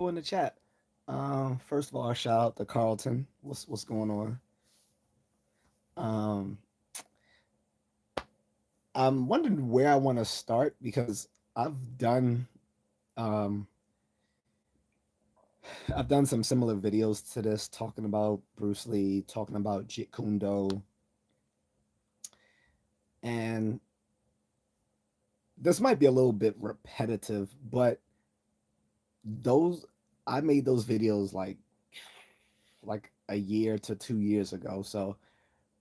in the chat. First of all, shout out to Carlton. What's going on? Um, I'm wondering where I want to start because um I've done some similar videos to this, talking about Bruce Lee, talking about Jeet Kune, and this might be a little bit repetitive, but those I made those videos like a year to 2 years ago. So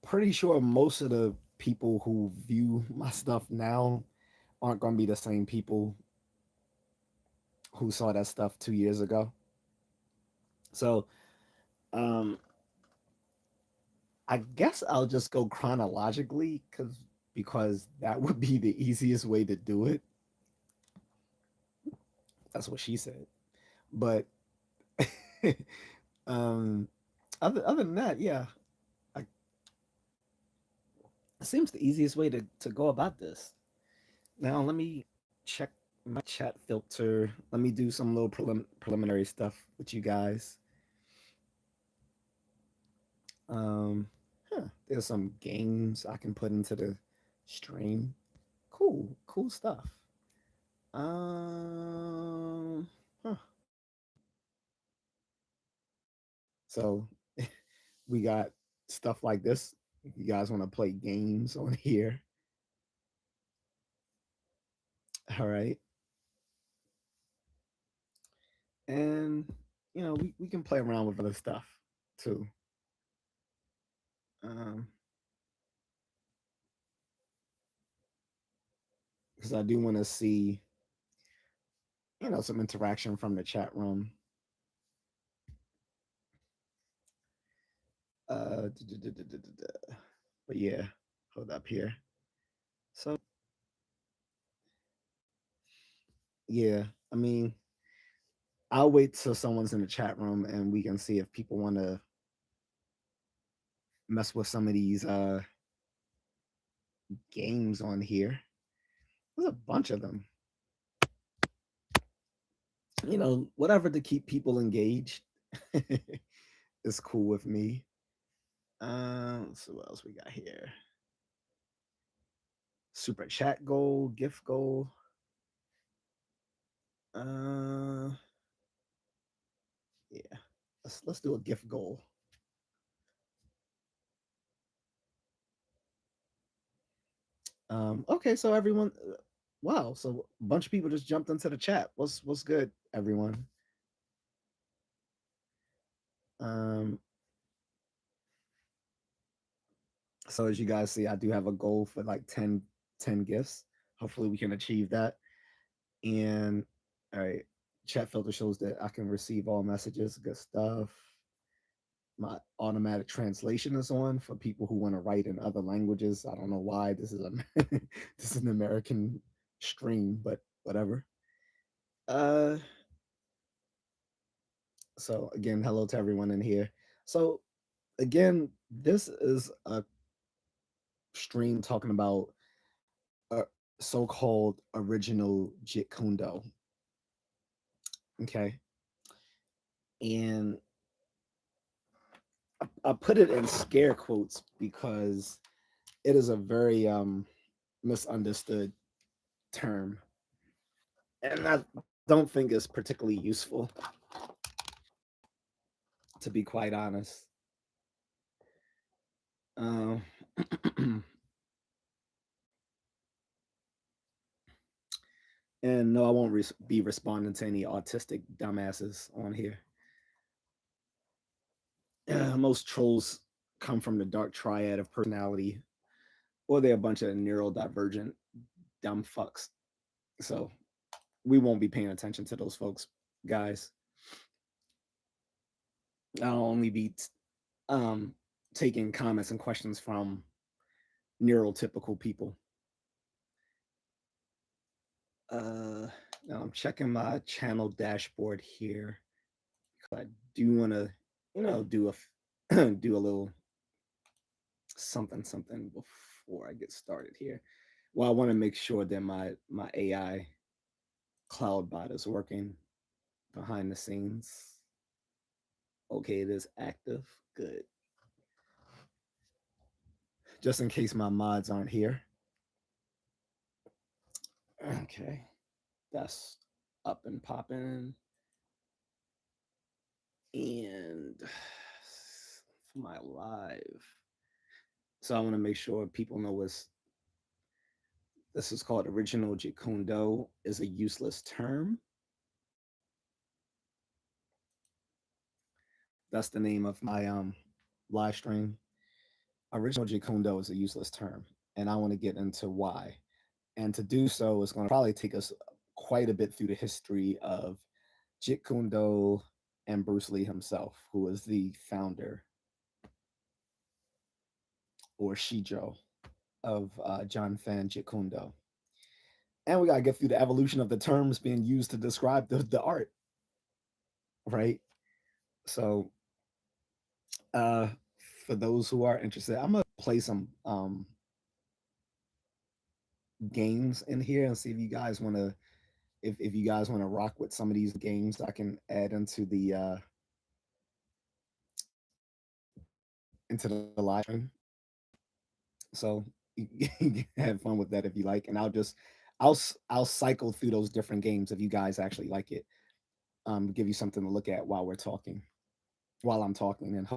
pretty sure most of the people who view my stuff now aren't going to be the same people who saw that stuff 2 years ago. So um, I guess I'll just go chronologically because that would be the easiest way to do it. That's what she said. But um, other than that, yeah, I, it seems the easiest way to go about this. Now let me check my chat filter. Let me do some little preliminary stuff with you guys. There's some games I can put into the stream. Cool stuff. Um, huh. So we got stuff like this. If you guys want to play games on here, all right. And we can play around with other stuff too. Um, because I do want to see some interaction from the chat room. But yeah, hold up here. So yeah, I mean, I'll wait till someone's in the chat room and we can see if people want to mess with some of these games on here. There's a bunch of them. Whatever to keep people engaged is cool with me. So what else we got here? Super chat goal, gift goal. Uh, yeah. Let's do a gift goal. Okay, so everyone, wow, so a bunch of people just jumped into the chat. What's good, everyone? Um, so as you guys see, I do have a goal for like 10 gifts. Hopefully we can achieve that. And all right, chat filter shows that I can receive all messages. Good stuff. My automatic translation is on for people who want to write in other languages. I don't know why this is a this is an American stream, but whatever. Uh, so again, hello to everyone in here. So again, this is a stream talking about a so-called original Jeet Kune. Okay, and I put it in scare quotes because it is a very misunderstood term, and I don't think it's particularly useful, to be quite honest. Um, and no, I won't be responding to any autistic dumbasses on here. Most trolls come from the dark triad of personality, or they're a bunch of neurodivergent dumb fucks. So we won't be paying attention to those folks, guys. I'll only be um, taking comments and questions from neurotypical people. Uh, Now I'm checking my channel dashboard here. I do want to, do a do a little something before I get started here. Well, I want to make sure that my AI cloud bot is working. behind the scenes. Okay, it is active. Good. Just in case my mods aren't here. Okay, that's up and popping. And for my live, so I want to make sure people know what's this is called. Original Jikundo is a useless term. That's the name of my live stream. Original Jikundo is a useless term, and I want to get into why. And to do so is going to probably take us quite a bit through the history of Jeet Kune Do and Bruce Lee himself, who was the founder or Shijo of John Fan Jeet Kune Do. And we got to get through the evolution of the terms being used to describe the art, right? So, uh, for those who are interested, I'm going to play some games in here and see if you guys want to if you guys want to rock with some of these games I can add into the live stream. So you have fun with that if you like, and I'll cycle through those different games if you guys actually like it. Give you something to look at while we're talking, while I'm talking, and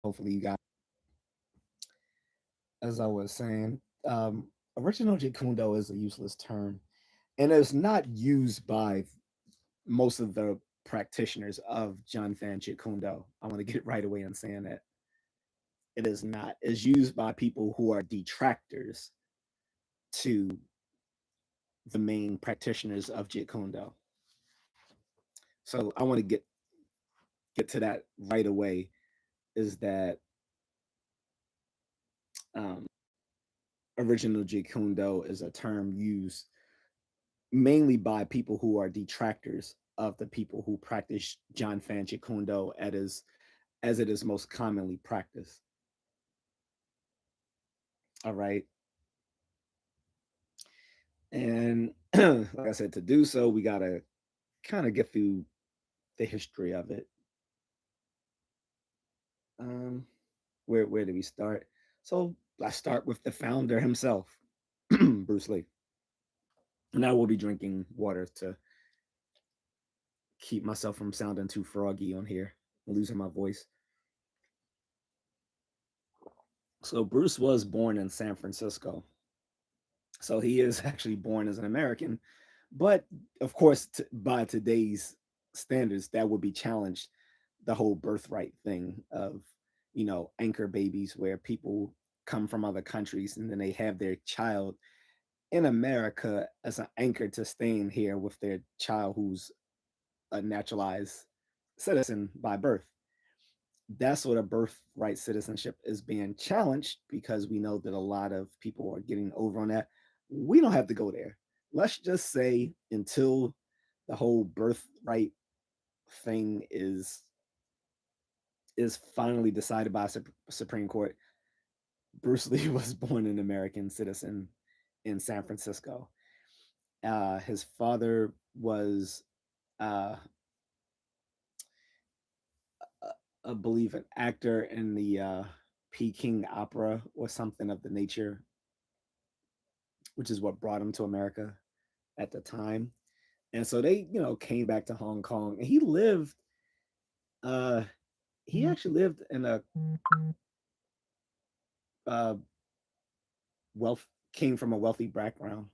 hopefully you guys can as I was saying, original Jikundo is a useless term, and it's not used by most of the practitioners of John Fan Jikundo. I want to get right away on saying that it is not. It's used by people who are detractors to the main practitioners of Jeet Kune Do. So I want to get to that right away. Is that um, original Jeet Kune Do is a term used mainly by people who are detractors of the people who practice John Fan Jeet Kune Do as it is most commonly practiced. All right, and like I said, to do so, we gotta kind of get through the history of it. Um, where do we start? So let's start with the founder himself, Bruce Lee. And I will be drinking water to keep myself from sounding too froggy on here, losing my voice. So Bruce was born in San Francisco. So he is actually born as an American, but of course, by today's standards, that would be challenged. The whole birthright thing of anchor babies, where people come from other countries and then they have their child in America as an anchor to staying here with their child who's a naturalized citizen by birth. That sort of birthright citizenship is being challenged because we know that a lot of people are getting over on that. We don't have to go there. Let's just say until the whole birthright thing is finally decided by Supreme Court, Bruce Lee was born an American citizen in San Francisco. His father was, uh, I believe, an actor in the Peking Opera or something of the nature, which is what brought him to America at the time. And so they, came back to Hong Kong. And uh, he actually lived in a uh, wealth, came from a wealthy background.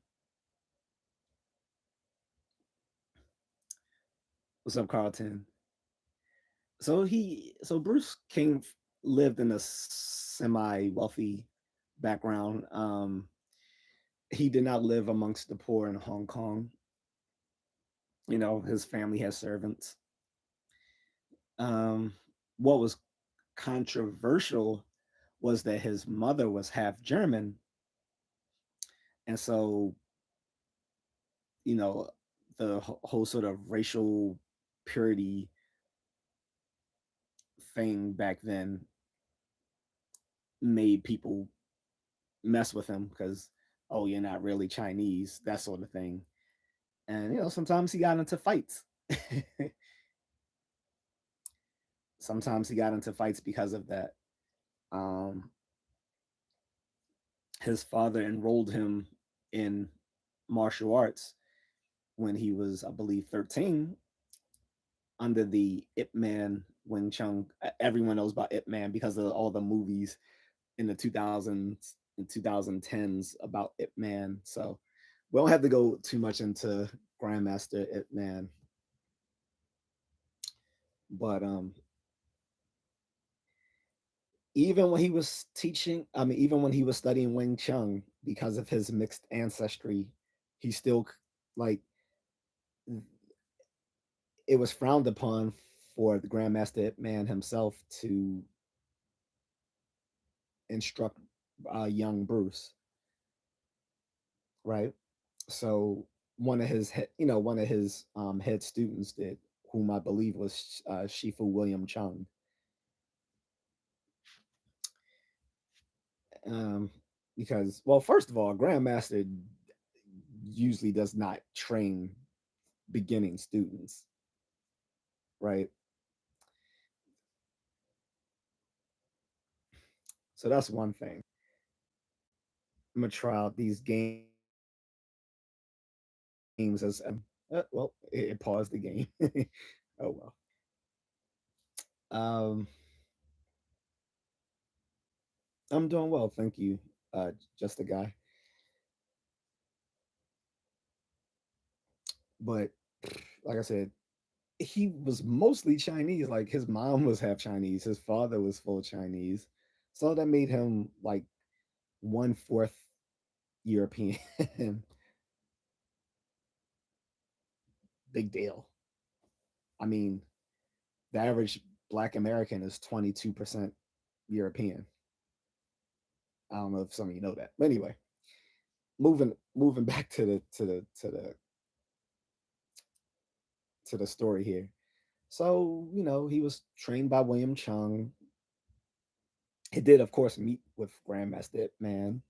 What's up, Carlton? So Bruce came, lived in a semi wealthy background. He did not live amongst the poor in Hong Kong. His family has servants. Um, what was controversial was that his mother was half German, and so you know the whole sort of racial purity thing back then made people mess with him because, oh, you're not really Chinese, that sort of thing. And sometimes he got into fights. Sometimes he got into fights because of that. Um, his father enrolled him in martial arts when he was, I believe, 13 under the Ip Man Wing Chun. Everyone knows about Ip Man because of all the movies in the 2000s and 2010s about Ip Man. So we don't have to go too much into Grandmaster Ip Man. But even when he was teaching, I mean, even when he was studying Wing Chun, because of his mixed ancestry, he still like it was frowned upon for the Grandmaster Ip Man himself to instruct young Bruce, right? So one of his head students did, whom I believe was Shifu William Chung. Um, because, well, first of all, Grandmaster usually does not train beginning students, right? So that's one thing. I'm gonna try out these games as well. It paused the game. Oh well. Um, I'm doing well, thank you. Just a guy, but like I said, he was mostly Chinese. Like his mom was half Chinese, his father was full Chinese, so that made him like 1/4 European. Big deal. I mean, the average Black American is 22% European. I don't know if some of you know that, but anyway, moving back to the story here. So he was trained by William Chung. He did, of course, meet with Grandmaster Man.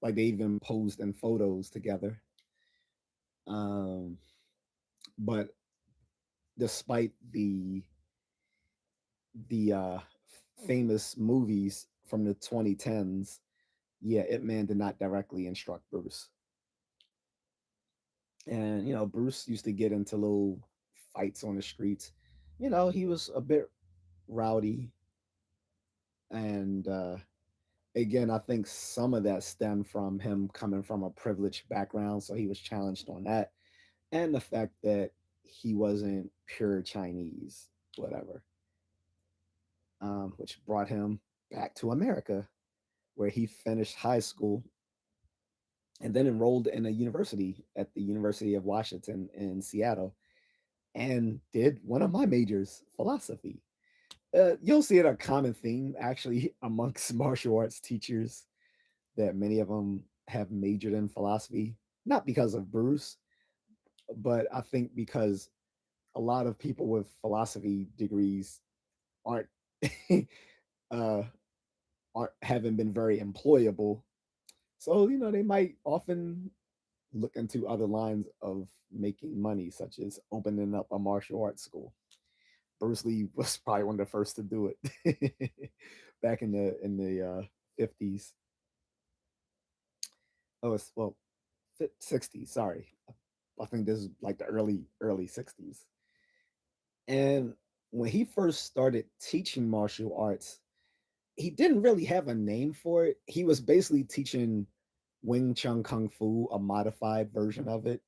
Like they even posed in photos together. Um, but despite the famous movies from the 2010s, yeah, Ip Man did not directly instruct Bruce. And Bruce used to get into little fights on the streets. He was a bit rowdy, and again, I think some of that stemmed from him coming from a privileged background, so he was challenged on that, and the fact that he wasn't pure Chinese, whatever, which brought him back to America, where he finished high school and then enrolled in a university at the University of Washington in Seattle, and did one of my majors, philosophy. You'll see it a common theme actually amongst martial arts teachers that many of them have majored in philosophy, not because of Bruce, but I think because a lot of people with philosophy degrees aren't uh, aren't haven't been very employable. So they might often look into other lines of making money, such as opening up a martial arts school. Bruce Lee was probably one of the first to do it back in the 50s. Oh, it's well 60s. Sorry, I think this is like the early 60s. And when he first started teaching martial arts, he didn't really have a name for it. He was basically teaching Wing Chun Kung Fu, a modified version of it.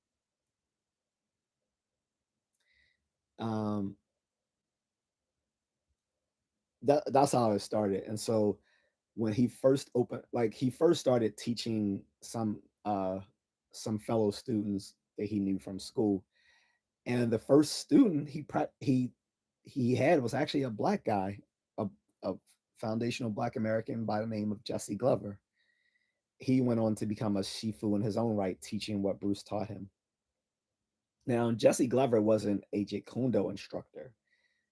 Um, that's how it started. And so when he first opened, like he first started teaching some fellow students that he knew from school, and the first student he had was actually a black guy, a foundational Black American by the name of Jesse Glover. He went on to become a shifu in his own right, teaching what Bruce taught him. Now, Jesse Glover wasn't a Jeet Kune Do instructor.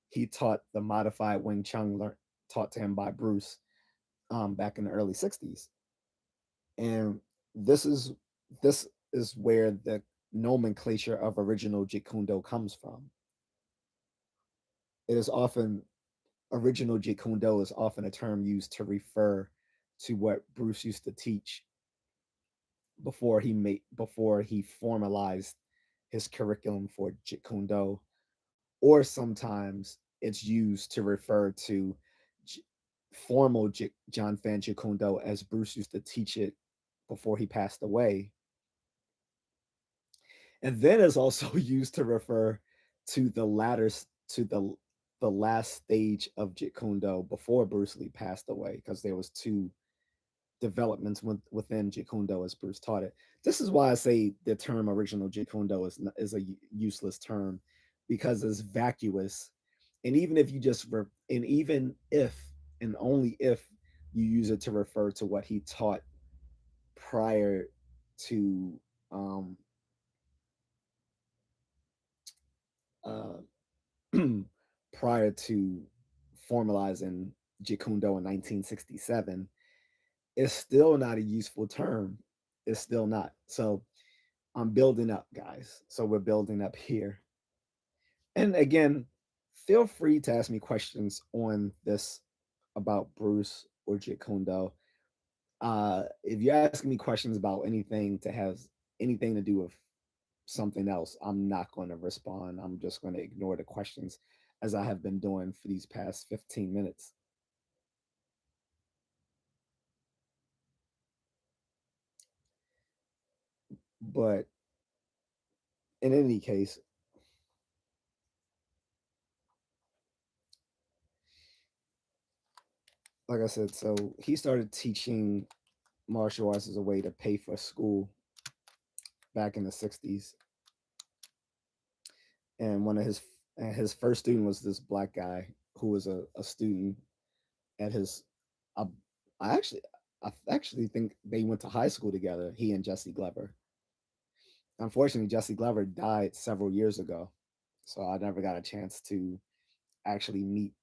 He taught the modified Wing Chun taught to him by Bruce back in the early 60s. And this is this is where the nomenclature of original Jeet Kune Do comes from. It is often original Jeet Kune Do is often a term used to refer to what Bruce used to teach before he formalized his curriculum for Jeet Kune Do, or sometimes it's used to refer to J- formal John Fan Jeet Kune Do as Bruce used to teach it before he passed away, and then it's also used to refer to the last stage of Jeet Kune Do before Bruce Lee passed away, because there was two developments within Jeet Kune Do as Bruce taught it. This is why I say the term original Jeet Kune Do is a useless term, because it's vacuous, and even if you and even if and only if you use it to refer to what he taught prior to um, uh, prior to formalizing Jeet Kune Do in 1967, it's still not a useful term. It's still not. So I'm building up, guys. So we're building up here. And again, feel free to ask me questions on this about Bruce or Jeet Kune Do. If you're asking me questions about anything to have anything to do with something else, I'm not going to respond. I'm just going to ignore the questions, as I have been doing for these past 15 minutes. But in any case, like I said, so he started teaching martial arts as a way to pay for school back in the 60s. And his first student was this black guy who was a student at his. I, I actually I actually think they went to high school together. He and Jesse Glover. Unfortunately, Jesse Glover died several years ago, so I never got a chance to actually meet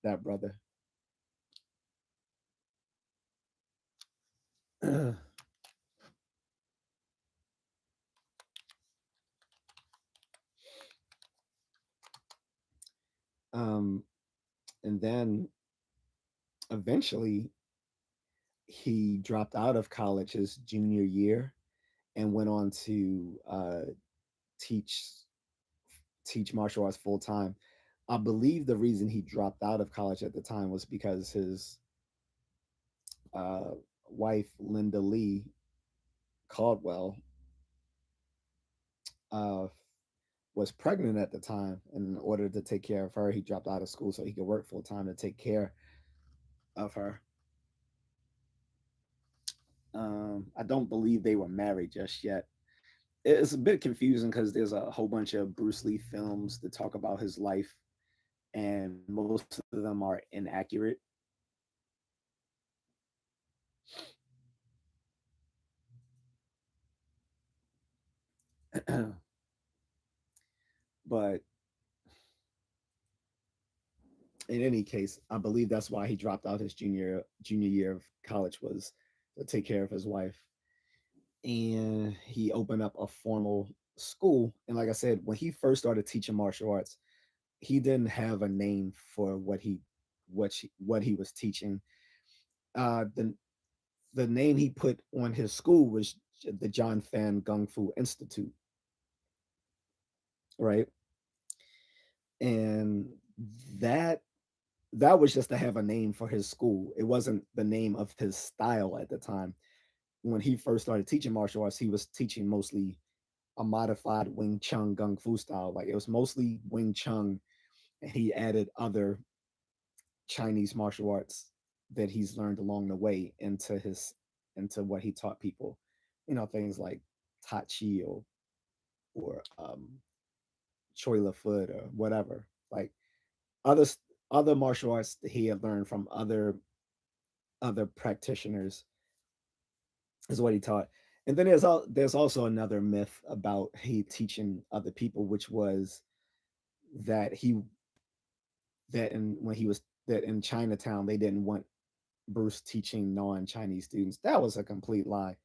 that brother. um, and then eventually he dropped out of college his junior year and went on to teach teach martial arts full time. I believe the reason he dropped out of college at the time was because his uh, wife, Linda Lee Caldwell, uh, was pregnant at the time. And in order to take care of her, he dropped out of school so he could work full time to take care of her. I don't believe they were married just yet. It's a bit confusing because there's a whole bunch of Bruce Lee films that talk about his life, and most of them are inaccurate. But in any case, I believe that's why he dropped out his junior year of college, was to take care of his wife, and he opened up a formal school. And like I said, when he first started teaching martial arts, he didn't have a name for what he was teaching. The name he put on his school was the John Fan Kung Fu Institute, right? And that that was just to have a name for his school. It wasn't the name of his style at the time. When he first started teaching martial arts, he was teaching mostly a modified Wing Chun Kung Fu style. Like it was mostly Wing Chun, and he added other Chinese martial arts that he's learned along the way into what he taught people. Things like Tai Chi or Choi La Foot or whatever. Like other other martial arts that he had learned from other practitioners is what he taught. And then there's also another myth about he teaching other people, which was that he that in when he was that in Chinatown they didn't want Bruce teaching non-Chinese students. That was a complete lie.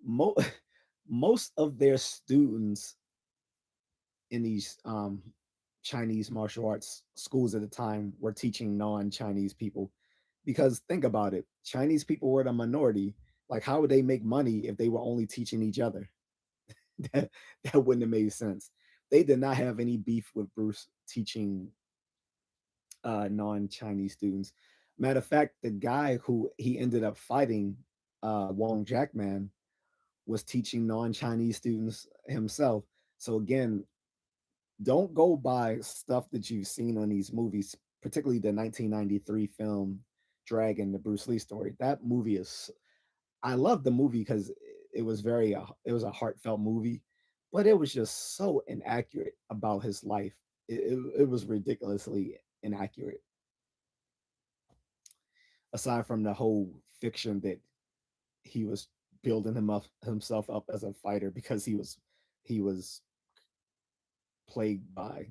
Mo- Most of their students in these Chinese martial arts schools at the time were teaching non-Chinese people. Because think about it, Chinese people were the minority. Like, how would they make money if they were only teaching each other? that, that wouldn't have made sense. They did not have any beef with Bruce teaching non-Chinese students. Matter of fact, the guy who he ended up fighting, Wong Jackman, was teaching non-Chinese students himself. So again, don't go by stuff that you've seen on these movies, particularly the 1993 film Dragon, the Bruce Lee story. That movie is, I love the movie because it was a heartfelt movie, but it was just so inaccurate about his life. It was ridiculously inaccurate. Aside from the whole fiction that he was building himself up as a fighter because he was plagued by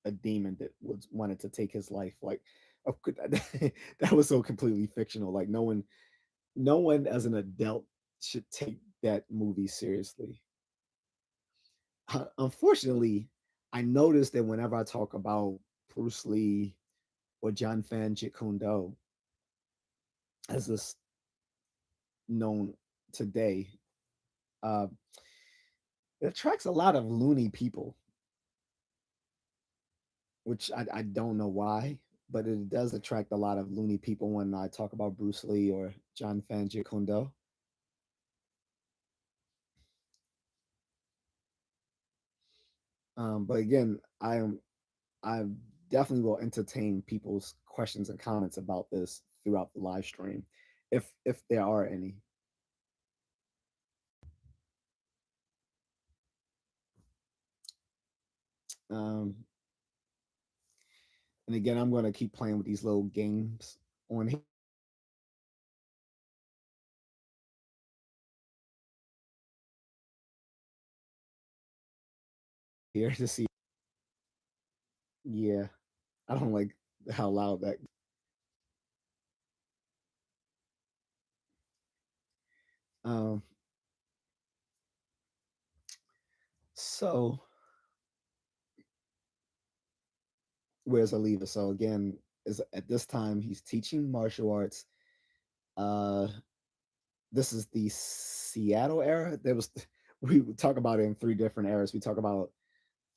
a demon that was wanted to take his life. Like, of course, that was so completely fictional. Like, no one as an adult should take that movie seriously. Unfortunately, I noticed that whenever I talk about Bruce Lee or John Fan Jeet Kune Do, as this known today, uh, it attracts a lot of loony people, which I don't know why, but it does attract a lot of loony people when I talk about Bruce Lee or John Fan Jeet Kune Do. But again, I definitely will entertain people's questions and comments about this throughout the live stream, if there are any. Um, and again, I'm going to keep playing with these little games on here to see. Yeah, I don't like how loud that. Um, so where's Oliva? So again, is at this time he's teaching martial arts. Uh, this is the Seattle era. There was we talk about it in three different eras. We talk about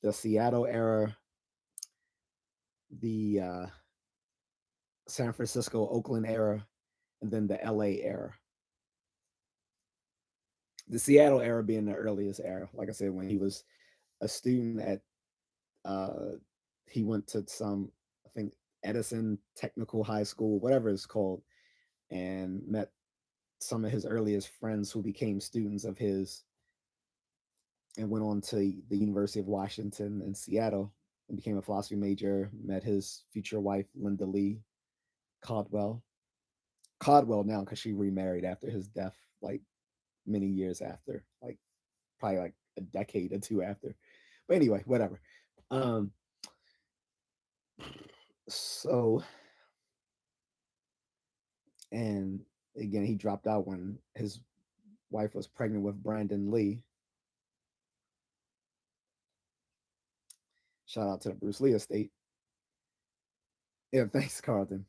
the Seattle era, the San Francisco, Oakland era, and then the LA era. The Seattle era being the earliest era. Like I said, when he was a student at, uh, he went to some, I think, Edison Technical High School, whatever it's called, and met some of his earliest friends who became students of his and went on to the University of Washington in Seattle and became a philosophy major, met his future wife, Linda Lee Caldwell. Caldwell now, because she remarried after his death, like many years after, like probably like a decade or two after. But anyway, whatever. Um, so, and again, he dropped out when his wife was pregnant with Brandon Lee. Shout out to the Bruce Lee estate. Yeah, thanks, Carlton.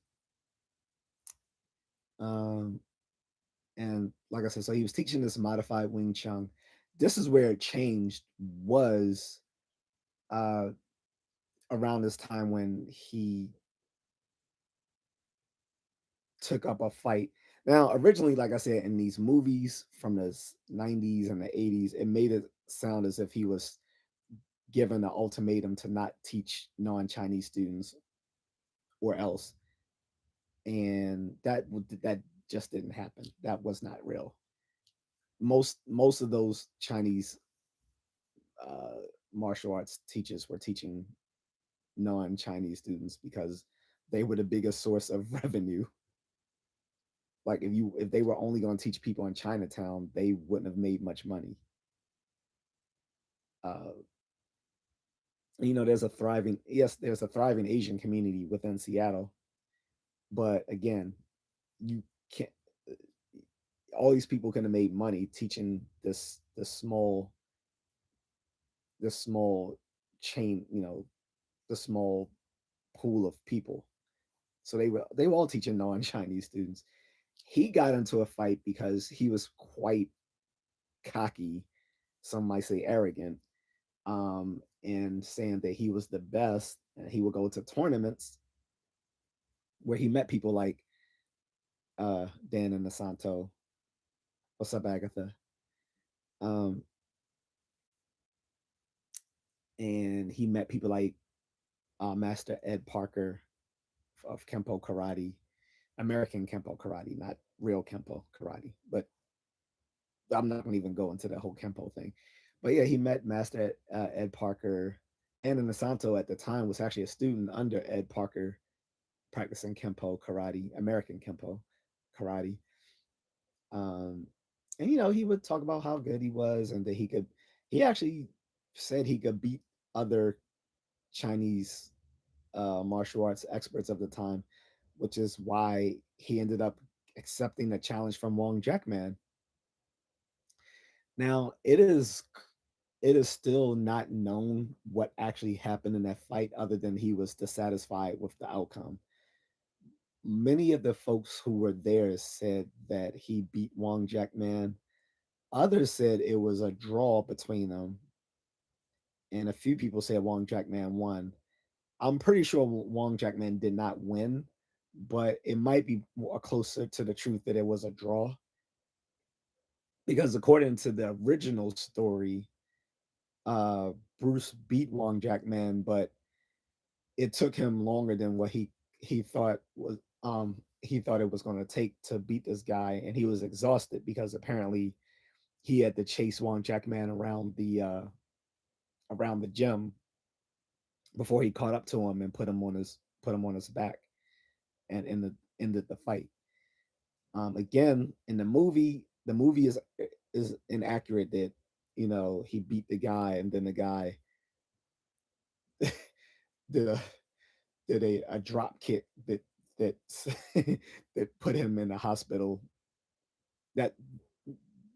Um, and like I said, so he was teaching this modified Wing Chun. This is where it changed. Was uh, around this time when he took up a fight. Now, originally, like I said, in these movies from the 90s and the 80s, it made it sound as if he was given an ultimatum to not teach non-Chinese students or else, and that just didn't happen. That was not real. Most of those Chinese uh, martial arts teachers were teaching non-Chinese students because they were the biggest source of revenue. Like if they were only going to teach people in Chinatown, they wouldn't have made much money. Uh, there's a thriving Asian community within Seattle, but again, you can't. All these people could have made money teaching this small chain, the small pool of people. So they were all teaching non-Chinese students. He got into a fight because he was quite cocky, some might say arrogant, and saying that he was the best, and he would go to tournaments where he met people like Dan and Nasanto. What's up, Agatha? Um, and he met people like Master Ed Parker of Kempo Karate, American Kempo Karate, not real Kempo Karate. But I'm not going to even go into the whole Kempo thing. But yeah, he met Master Ed Parker. Anna Nasanto at the time was actually a student under Ed Parker practicing Kempo Karate, American Kempo Karate. Um, and he would talk about how good he was and that he actually said he could beat other Chinese martial arts experts of the time, which is why he ended up accepting the challenge from Wong Jackman. Now, it is still not known what actually happened in that fight other than he was dissatisfied with the outcome. Many of the folks who were there said that he beat Wong Jackman. Others said it was a draw between them, and a few people said Wong Jackman won. I'm pretty sure Wong Jackman did not win, but it might be more closer to the truth that it was a draw because according to the original story, uh, Bruce beat Wong Jackman, but it took him longer than what he thought was he thought it was going to take to beat this guy, and he was exhausted because apparently he had to chase Wong Jackman around the gym before he caught up to him and put him on his back and ended the fight. Again, in the movie is inaccurate that he beat the guy and then the guy did a drop kick that that put him in the hospital. That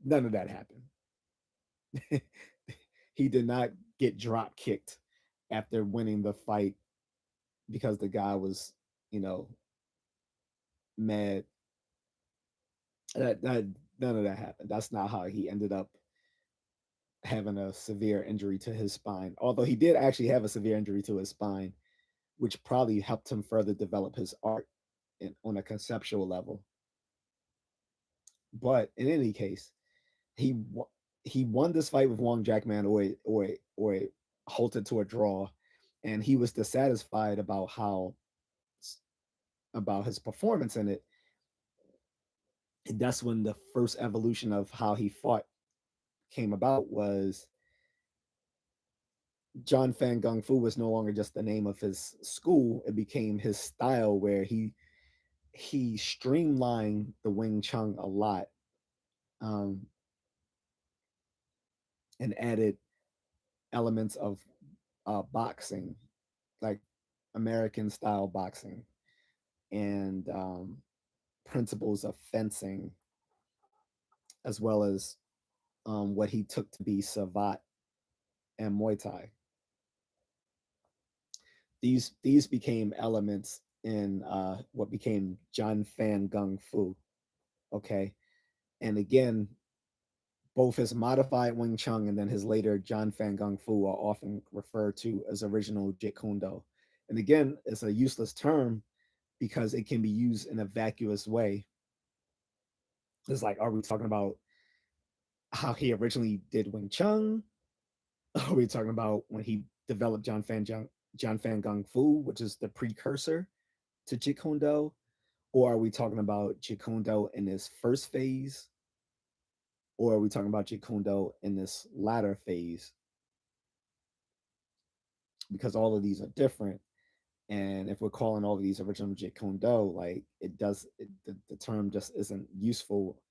none of that happened. He did not get drop kicked after winning the fight because the guy was you know mad. That none of that happened. That's not how he ended up having a severe injury to his spine. Although he did actually have a severe injury to his spine, which probably helped him further develop his art on a conceptual level. But in any case, he he won this fight with Wong Jackman, or halted to a draw, and he was dissatisfied about his performance in it. And that's when the first evolution of how he fought came about. Was John Fan Gung Fu was no longer just the name of his school; it became his style, where he streamlined the Wing Chun a lot, um, and added elements of boxing, like American style boxing, and principles of fencing, as well as what he took to be Savat and Muay Thai. These became elements in what became John Fan Gung Fu. Okay, and again, both his modified Wing Chun and then his later John Fan Gung Fu are often referred to as original Jeet Kune Do. And again, it's a useless term because it can be used in a vacuous way. It's like, are we talking about how he originally did Wing Chun? Are we talking about when he developed John Fan Gung Fu, which is the precursor to Jeet Kune Do? Or are we talking about Jeet Kune Do in this first phase? Or are we talking about Jeet Kune Do in this latter phase? Because all of these are different. And if we're calling all of these original Jeet Kune Do, like the term just isn't useful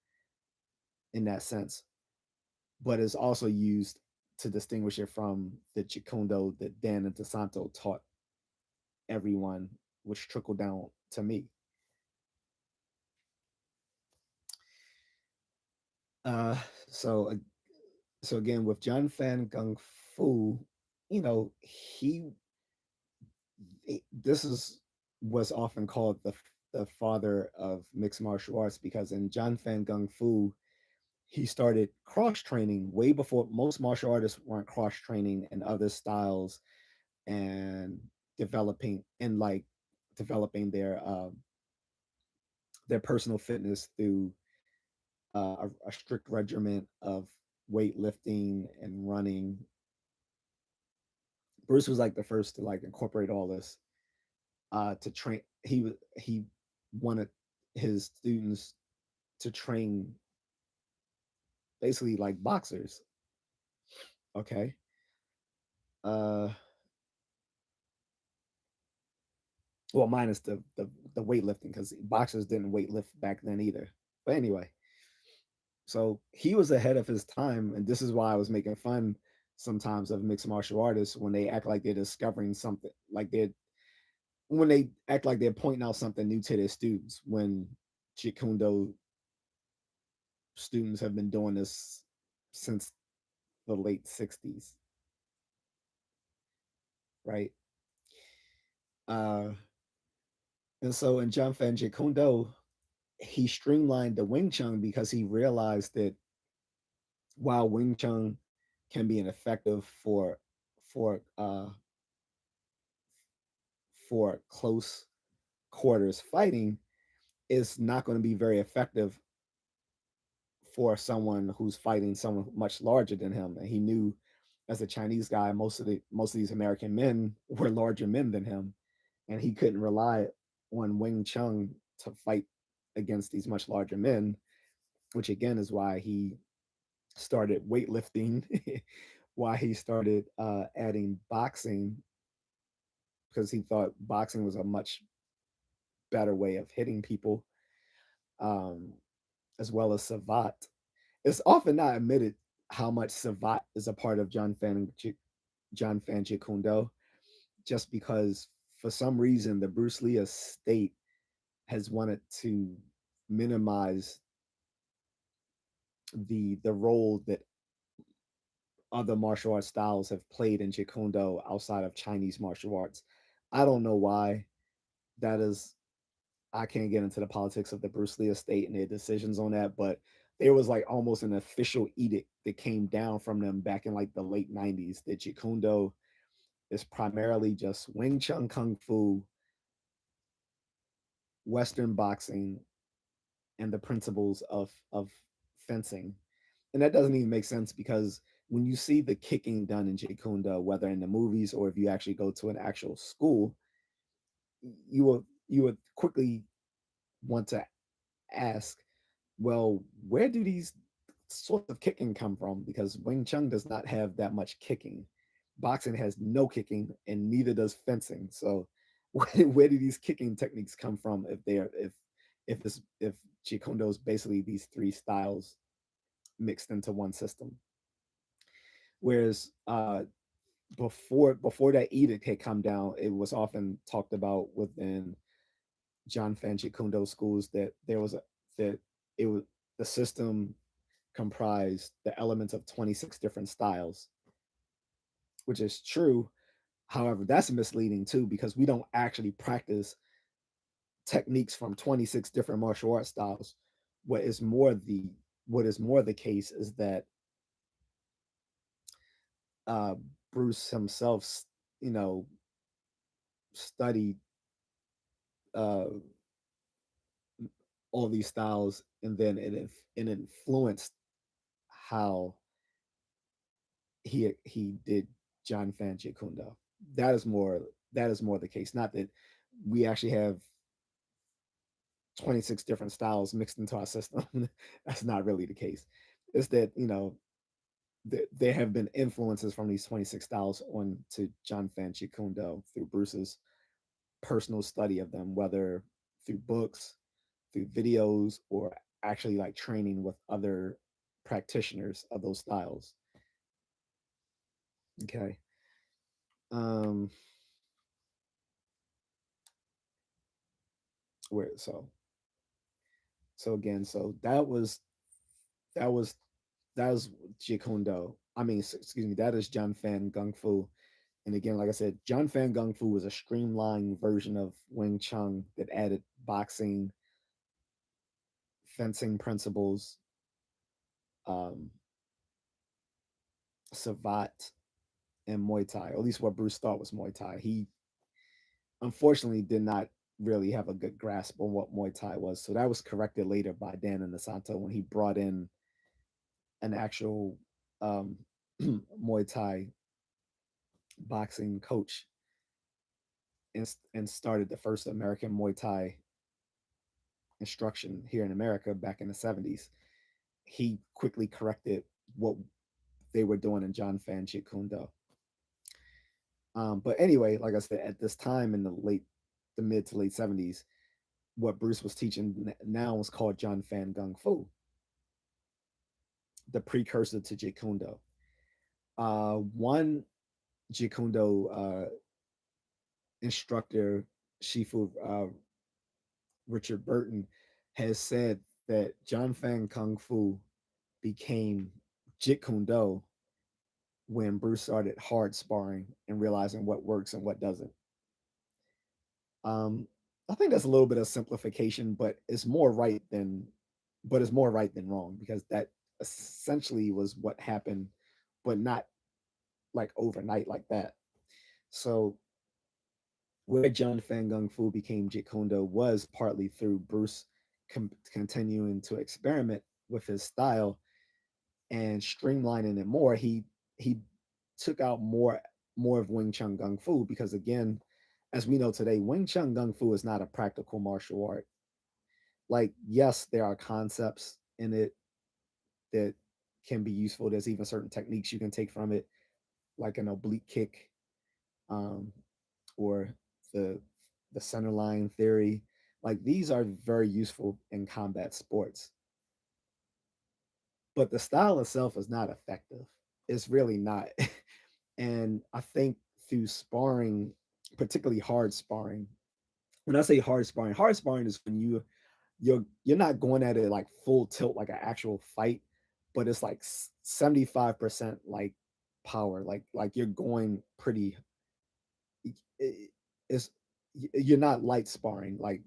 in that sense. But it's also used to distinguish it from the Jeet Kune Do that Dan and DeSanto taught everyone, which trickled down to me. Uh, so so again with John Fan Gung Fu, you know, this is was often called the father of mixed martial arts because in John Fan Gung Fu, he started cross training way before most martial artists weren't cross training in other styles and developing and like developing their personal fitness through a strict regimen of weightlifting and running. Bruce was like the first to like incorporate all this to train. He wanted his students to train basically like boxers. Okay. Uh, well, minus the weightlifting because boxers didn't weightlift back then either. But anyway, so he was ahead of his time, and this is why I was making fun sometimes of mixed martial artists when they act like they're discovering something, like they're when they act like they're pointing out something new to their students when Jeet students have been doing this since the late 60s, right? Uh, and so in Jianfen Jeet he streamlined the Wing Chun because he realized that while Wing Chun can be an effective for uh, for close quarters fighting, it's not going to be very effective for someone who's fighting someone much larger than him. And he knew as a Chinese guy, most of these American men were larger men than him, and he couldn't rely on Wing Chun to fight against these much larger men, which again is why he started weightlifting, why he started adding boxing, because he thought boxing was a much better way of hitting people, um, as well as Savat. It's often not admitted how much Savat is a part of John Fan Kundo, just because for some reason the Bruce Lee estate has wanted to minimize the role that other martial arts styles have played in Jeet Kune Do outside of Chinese martial arts. I don't know why. That is, I can't get into the politics of the Bruce Lee estate and their decisions on that, but there was like almost an official edict that came down from them back in like the late 90s that Jeet Kune Do is primarily just Wing Chun Kung Fu, Western boxing, and the principles of fencing. And that doesn't even make sense because when you see the kicking done in Jeet Kune Do, whether in the movies or if you actually go to an actual school, you would quickly want to ask, well, where do these sorts of kicking come from? Because Wing Chun does not have that much kicking. Boxing has no kicking, and neither does fencing. So, where do these kicking techniques come from if Jeet Kune Do is basically these three styles mixed into one system? Whereas before that edict had come down, it was often talked about within John Fanchi Kundo schools that there was a that it was the system comprised the elements of 26 different styles, which is true. However, that's misleading too because we don't actually practice techniques from 26 different martial arts styles. What is more the what is more the case is that uh, Bruce himself, you know, studied uh, all these styles, and then it influenced how he did John Fan Kunda. That is more that is more the case. Not that we actually have 26 different styles mixed into our system. That's not really the case. It's that there have been influences from these 26 styles on to John Fan Kunda through Bruce's. personal study of them, whether through books, through videos, or actually like training with other practitioners of those styles. Okay. Um, where so again, so that was that was Jeet Kune Do. I mean, excuse me, that is John Fan Gung Fu. And again, like I said, John Fan Gung Fu was a streamlined version of Wing Chun that added boxing, fencing principles, um, Savat, and Muay Thai. Or at least what Bruce thought was Muay Thai. He unfortunately did not really have a good grasp on what Muay Thai was. So that was corrected later by Dan Inosanto when he brought in an actual um, Muay Thai boxing coach and started the first American Muay Thai instruction here in America back in the 70s. He quickly corrected what they were doing in John Fan Chit Kune Do. But anyway, like I said, at this time in the mid to late 70s, what Bruce was teaching now was called John Fan Gung Fu, the precursor to Jeet Kune Do. One Jeet Kune Do instructor, Shifu Richard Burton, has said that John Fan Kung Fu became Jeet Kune Do when Bruce started hard sparring and realizing what works and what doesn't. Um, I think that's a little bit of simplification, but it's more right than wrong because that essentially was what happened, but not like overnight like that. So where John Fan Gung Fu became Jeet Kune Do was partly through Bruce continuing to experiment with his style and streamlining it more. He took out more of Wing Chun Gung Fu because again, as we know today, Wing Chun Gung Fu is not a practical martial art. Like, yes, there are concepts in it that can be useful. There's even certain techniques you can take from it, like an oblique kick, um, or the the center line theory. Like these are very useful in combat sports, but the style itself is not effective. It's really not. And I think through sparring, particularly hard sparring, when I say hard sparring is when you're not going at it like full tilt like an actual fight, but it's like 75% like power, like you're going pretty it's you're not light sparring, like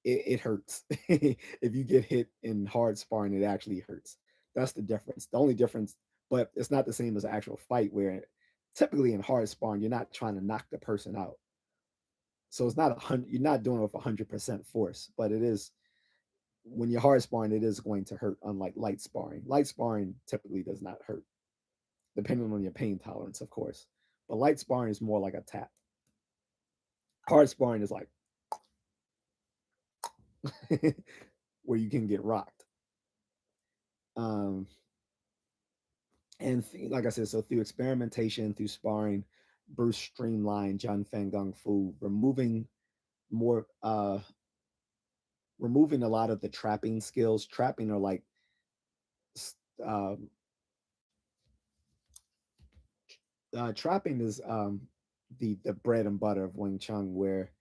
it hurts. If you get hit in hard sparring, it actually hurts. That's the difference. The only difference, but it's not the same as an actual fight where typically in hard sparring, you're not trying to knock the person out. So it's not 100, you're not doing it with 100% force, but it is when you're hard sparring, it is going to hurt, unlike light sparring. Light sparring typically does not hurt, depending on your pain tolerance, of course. But light sparring is more like a tap. Hard sparring is like where you can get rocked. Um, and like I said, so through experimentation, through sparring, Bruce streamlined John Fan Gung Fu, more, removing a lot of the trapping skills. Trapping are like um, trapping is the bread and butter of Wing Chun, where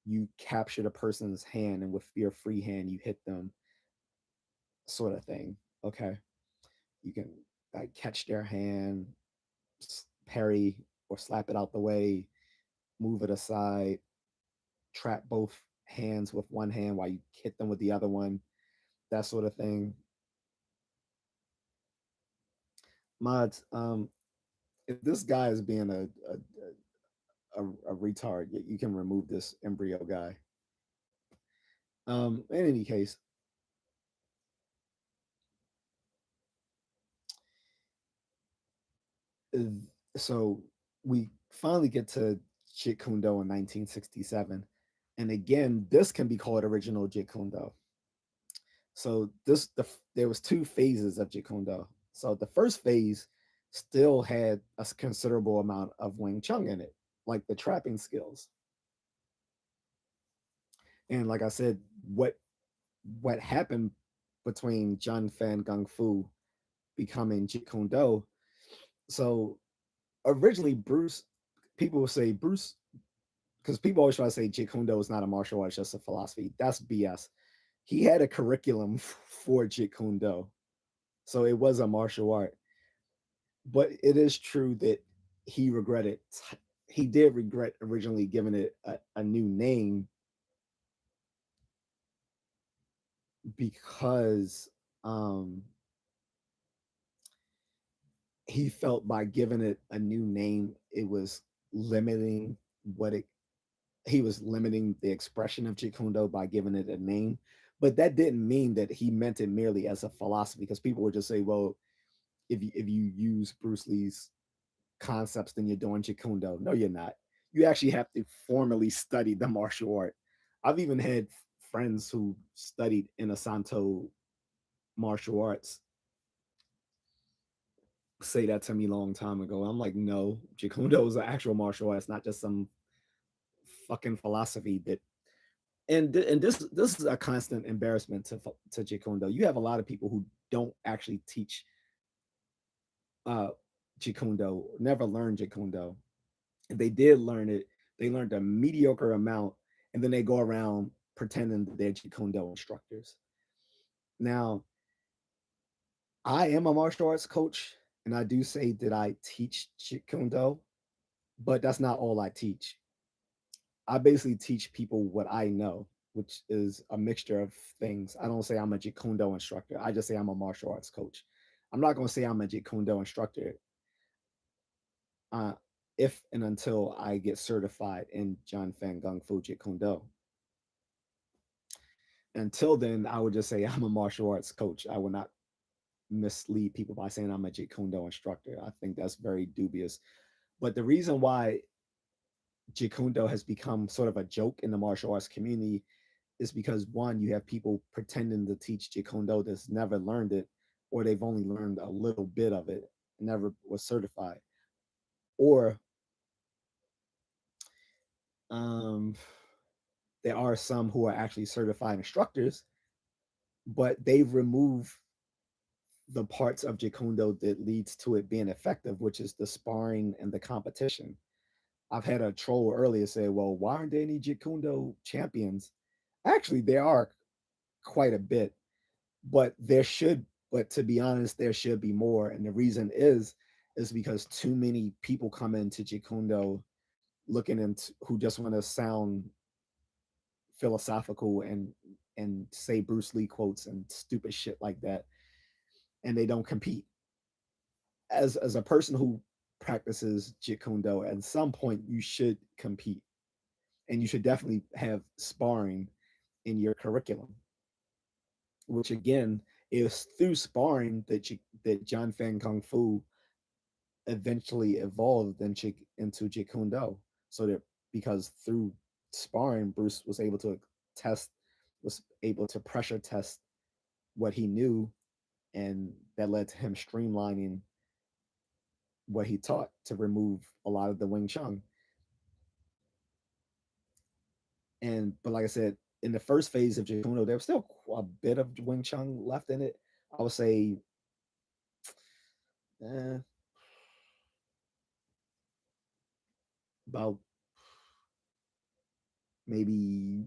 you capture the person's hand and with your free hand you hit them, sort of thing. Okay, you can like catch their hand, parry or slap it out the way, move it aside, trap both hands with one hand while you hit them with the other one, that sort of thing. Mods, if this guy is being a retard, you can remove this embryo guy. In any case, so we finally get to Jeet Kune Do in 1967, and again, this can be called original Jeet Kune Do. So there was two phases of Jeet Kune Do. So the first phase still had a considerable amount of Wing Chun in it, like the trapping skills. And like I said, what what happened between John Fan Gung Fu becoming Jeet Kune Do. So originally, Bruce, people will say Bruce, because people always try to say Jeet Kune Do is not a martial art, it's just a philosophy. That's BS. He had a curriculum for Jeet Kune Do, so it was a martial art. But it is true that he regretted. He did regret originally giving it a new name because um, he felt by giving it a new name, it was limiting what it he was limiting the expression of Jeet Kune Do by giving it a name. But that didn't mean that he meant it merely as a philosophy, because people would just say, well, if you use Bruce Lee's concepts, then you're doing Jeet Kune Do. No, you're not. You actually have to formally study the martial art. I've even had friends who studied Inasanto martial arts say that to me a long time ago. I'm like, no, Jeet Kune Do is an actual martial art. It's not just some fucking philosophy that and this is a constant embarrassment to Jeet Kune Do. You have a lot of people who don't actually teach uh Jeet Kune Do, never learned Jeet Kune Do. If they did learn it, they learned a mediocre amount, and then they go around pretending that they're Jeet Kune Do instructors. Now, I am a martial arts coach, and I do say that I teach Jeet Kune Do, but that's not all I teach. I basically teach people what I know, which is a mixture of things. I don't say I'm a Jeet Kune Do instructor. I just say I'm a martial arts coach. I'm not going to say I'm a Jeet Kune Do instructor uh, if and until I get certified in John Fan Gung Fu Jeet Kune Do. Until then, I would just say I'm a martial arts coach. I would not mislead people by saying I'm a Jeet Kune Do instructor. I think that's very dubious. But the reason why Jeet Kune Do has become sort of a joke in the martial arts community is because one, you have people pretending to teach Jeet Kune Do that's never learned it, or they've only learned a little bit of it, never was certified, or um, there are some who are actually certified instructors, but they've removed the parts of Jeet Kune Do that leads to it being effective, which is the sparring and the competition. I've had a troll earlier say, "Well, why aren't there any Jeet Kune Do champions?" Actually, there are quite a bit, but there should but to be honest there should be more, and the reason is because too many people come into Jeet Kune Do looking into who just want to sound philosophical and say Bruce Lee quotes and stupid shit like that, and they don't compete. As a person who practices Jeet Kune Do, at some point you should compete, and you should definitely have sparring in your curriculum, which again is through sparring that John Fan Kung Fu eventually evolved into Jeet Kune Do. So that because through sparring, Bruce was able to test, was able to pressure test what he knew, and that led to him streamlining what he taught to remove a lot of the Wing Chun. And but like I said, in the first phase of Jeet Kune Do, there was still a bit of Wing Chun left in it. I would say eh, about maybe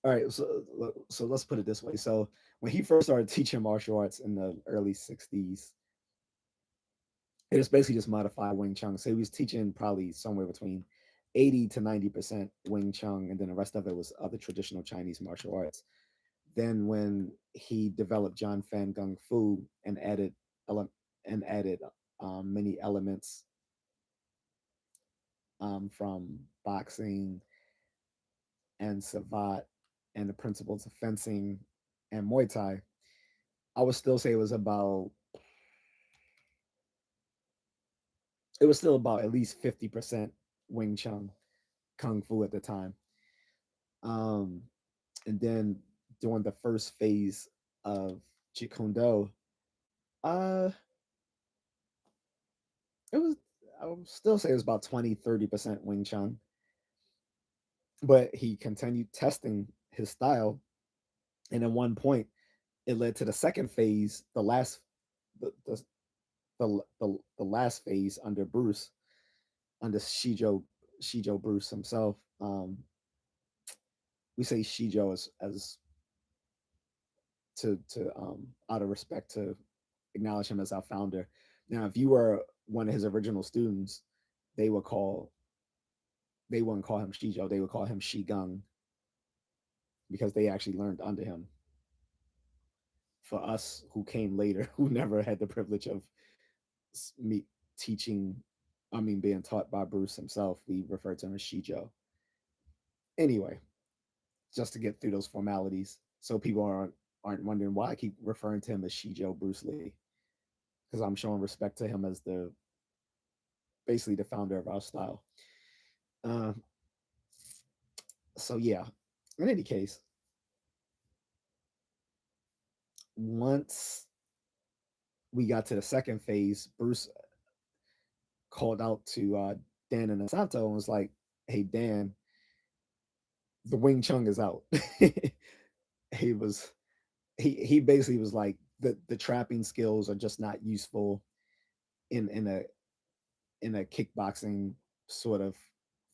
all right, so let's put it this way. So when he first started teaching martial arts in the early '60s, it was basically just modified Wing Chun. So he was teaching probably somewhere between 80 to 90% Wing Chun, and then the rest of it was other traditional Chinese martial arts. Then when he developed John Fan Gung Fu and ele- added many elements from boxing and Savat and the principles of fencing and Muay Thai, I would still say it was still about at least 50% Wing Chun Kung Fu at the time. Um, and then during the first phase of Jeet Kune Do, uh, it was I would still say it was about 20, 30% Wing Chun. But he continued testing his style, and at one point, it led to the second phase, the last, the the the last phase under Bruce, under Shijo Bruce himself. We say Shijo as to out of respect to acknowledge him as our founder. Now, if you were one of his original students, they would call they wouldn't call him Shijo, they would call him Shigung because they actually learned under him. For us who came later, who never had the privilege of me teaching, I mean, being taught by Bruce himself, we refer to him as Shijo. Anyway, just to get through those formalities, so people aren't wondering why I keep referring to him as Shijo Bruce Lee, because I'm showing respect to him as the basically the founder of our style. Uh, so yeah, in any case, once we got to the second phase, Bruce called out to Dan and Asanto and was like, "Hey Dan, the Wing Chun is out." he was he basically was like the trapping skills are just not useful in a kickboxing sort of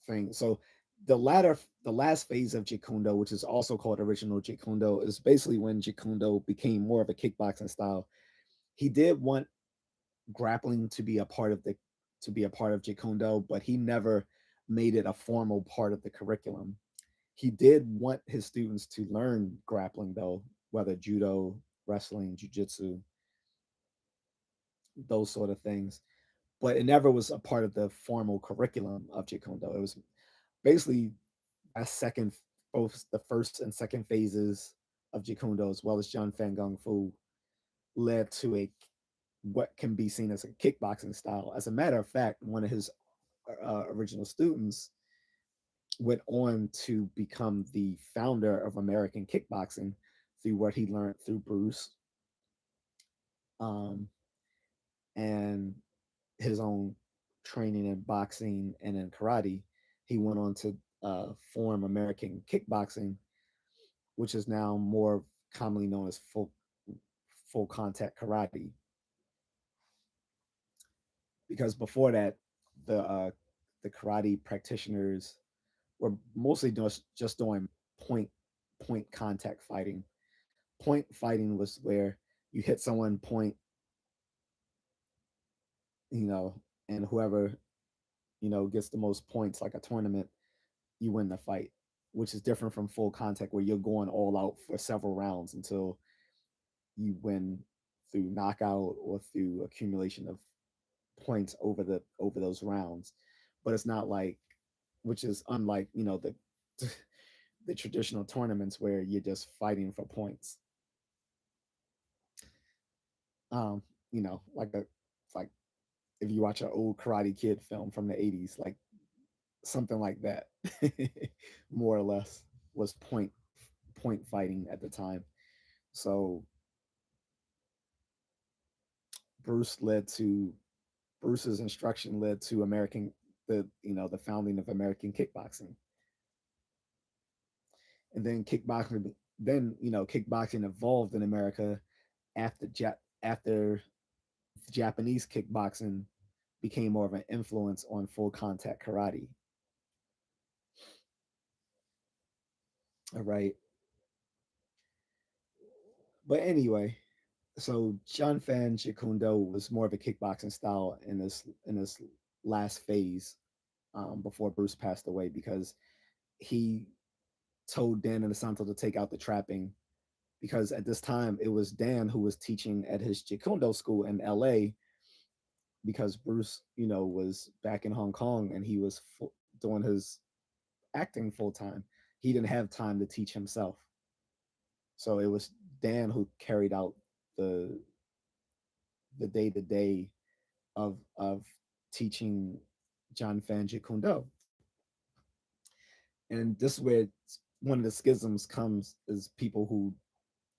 thing. So the last phase of Jikundo, which is also called original Jikundo, is basically when Jikundo became more of a kickboxing style. He did want grappling to be a part of Jikundo, but he never made it a formal part of the curriculum. He did want his students to learn grappling though, whether judo, wrestling, jujitsu, those sort of things. But it never was a part of the formal curriculum of Jikundo. It was basically a second, both the first and second phases of Jikundo, as well as John Fan Gung Fu, led to a what can be seen as a kickboxing style. As a matter of fact, one of his original students went on to become the founder of American kickboxing through what he learned through Bruce, um, and his own training in boxing and in karate. He went on to form American kickboxing, which is now more commonly known as full contact karate. Because before that, the the karate practitioners were mostly just doing point point contact fighting. Point fighting was where you hit someone point, you know, and whoever gets the most points, like a tournament, you win the fight, which is different from full contact where you're going all out for several rounds until you win through knockout or through accumulation of points over those rounds. But it's not like, which is unlike the the traditional tournaments where you're just fighting for points. Um, like a like if you watch an old Karate Kid film from the '80s, like something like that, more or less was point fighting at the time. So Bruce led to Bruce's instruction led to the founding of American kickboxing, and then kickboxing evolved in America after Japanese kickboxing became more of an influence on full contact karate. All right, but anyway, so Fan Shikundo was more of a kickboxing style in this last phase, before Bruce passed away, because he told Dan and Asanto to take out the trapping, because at this time it was Dan who was teaching at his Jikundo school in LA, because Bruce, was back in Hong Kong and he was doing his acting full time. He didn't have time to teach himself. So it was Dan who carried out the the day to day of teaching John Fan Kundo. And this is where one of the schisms comes, is people who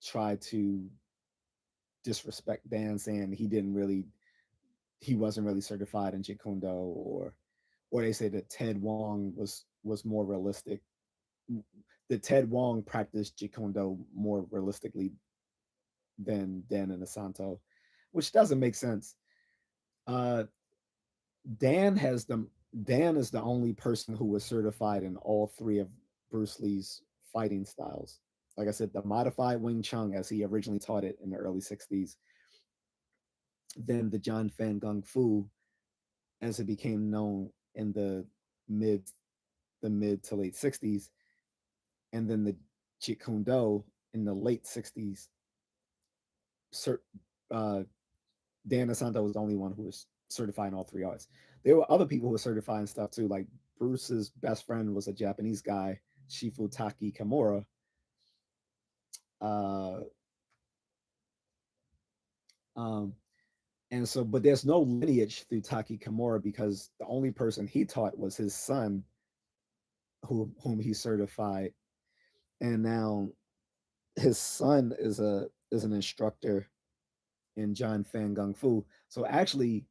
try to disrespect Dan, saying he wasn't really certified in Jeet Kune Do, or they say that Ted Wong was more realistic. the Ted Wong practiced Jeet Kune Do more realistically than Dan and Asanto, which doesn't make sense. Uh, Dan has the Dan is the only person who was certified in all three of Bruce Lee's fighting styles. Like I said, the modified Wing Chun as he originally taught it in the early 60s, then the John Fan Gung Fu as it became known in mid mid to late 60s, and then the Jeet Kune Do in the late 60s. Cert, uh, Dan DeSanto was the only one who was certified in all three arts. There were other people who were certified in stuff too. Like Bruce's best friend was a Japanese guy, Shifutaki Kimura. Uh, um, and so, but there's no lineage through Taki Kimura because the only person he taught was his son, whom he certified, and now his son is an instructor in John Fan Gung Fu. So actually,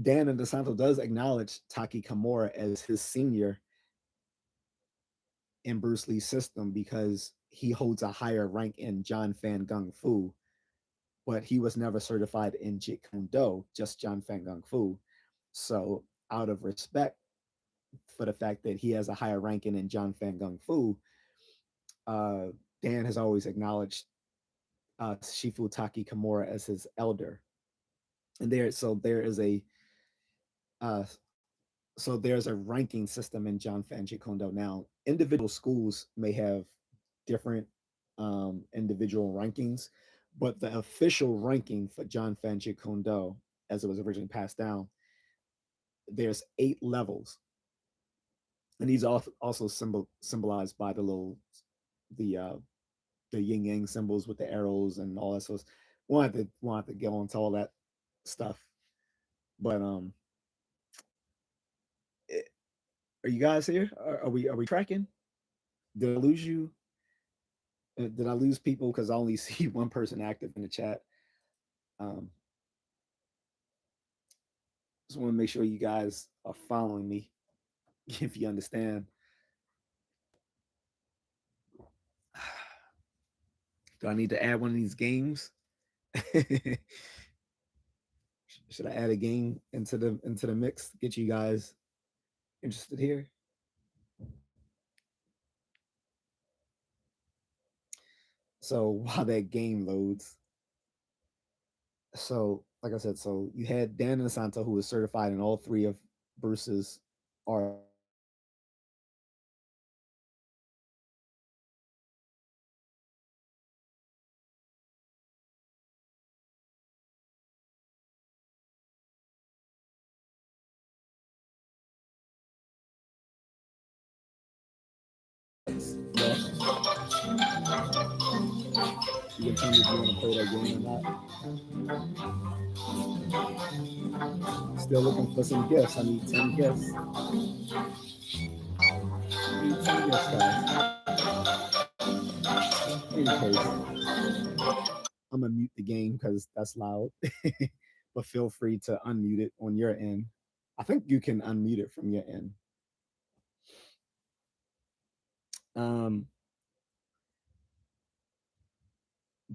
Dan and DeSanto does acknowledge Taki Kimura as his senior in Bruce Lee's system because he holds a higher rank in John Fan Gung Fu, but he was never certified in Jeet Kune Do, just John Fan Gung Fu. So, out of respect for the fact that he has a higher ranking in John Fan Gung Fu, uh, Dan has always acknowledged Shifu Taki Kimura as his elder. And there is uh, there's a ranking system in John Fan Jeet Kune Do. Now, individual schools may have different individual rankings, but the official ranking for John Fan Jeet Kune Do, as it was originally passed down, there's 8 levels, and these are also symbolized by the uh, the yin yang symbols with the arrows and all that. So we'll have to go into all that stuff. But it, are you guys here? Are we tracking? Did I lose you? Did I lose people because I only see one person active in the chat? Um, just want to make sure you guys are following me. If you understand, do I need to add one of these games? Should I add a game into the mix? Get you guys interested here. So while that game loads, so like I said, so you had Dan and Santo who was certified in all three of Bruce's arts. You can tell me if you want to play that game or not. Still looking for some gifts. I need 10 gifts. I need 10 gifts, guys. In case, I'm gonna mute the game because that's loud. But feel free to unmute it on your end. I think you can unmute it from your end. Um,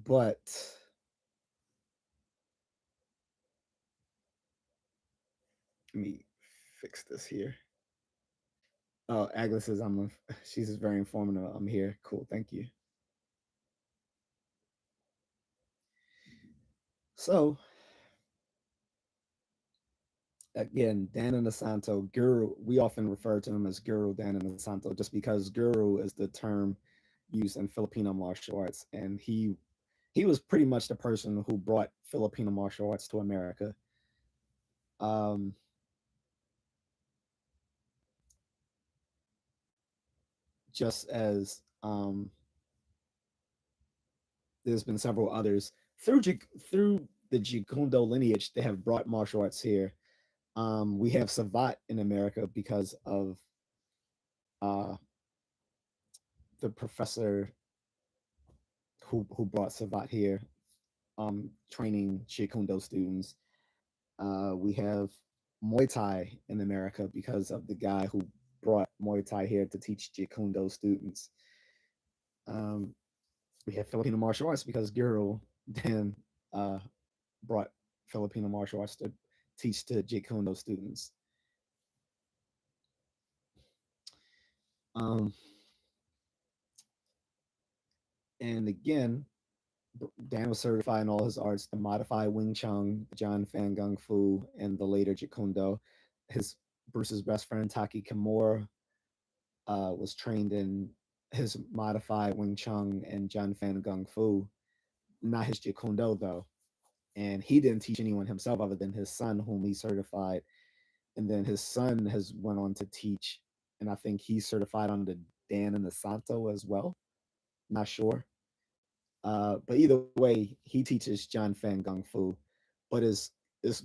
but let me fix this here. Oh, Agnes says she's very informative. I'm here. Cool, thank you. So again, Dan and Santo, Guru, we often refer to him as Guru Dan and Santo just because Guru is the term used in Filipino martial arts. And he was pretty much the person who brought Filipino martial arts to America. Um, just as there's been several others through the Jikundo lineage that have brought martial arts here. We have Savat in America because of uh, the professor who brought Savat here, training Jikundo students. We have Muay Thai in America because of the guy who brought Muay Thai here to teach Jeet Kune Do students. Um, we have Filipino martial arts because Guru then uh, brought Filipino martial arts to teach to Jeet Kune Do students. Um, and again, Dan was certified in all his arts, the modified Wing Chun, John Fan Gung Fu, and the later Jeet Kune Do. His Bruce's best friend Taki Kimura was trained in his modified Wing Chun and John Fan Gung Fu, not his Jeet Kune Do though. And he didn't teach anyone himself other than his son, whom he certified. And then his son has went on to teach, and I think he's certified under Dan and the Santo as well. Not sure. But either way, he teaches John Fan Gung Fu, but is is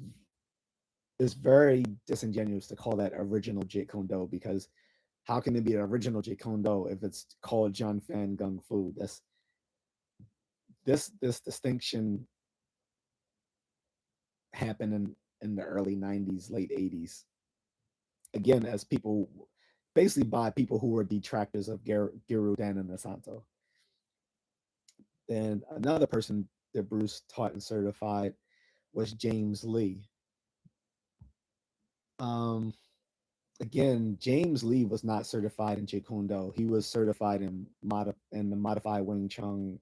very disingenuous to call that original Jeet Kune Do because how can it be an original Jeet Kune Do if it's called John Fan Gung Fu? This distinction happened in the early '90s, late '80s. Again, as people basically by people who were detractors of Guru Dan and Santo. And another person that Bruce taught and certified was James Lee. Um, Again, James Lee was not certified in Jeet Kune Do. He was certified in the modified Wing Chun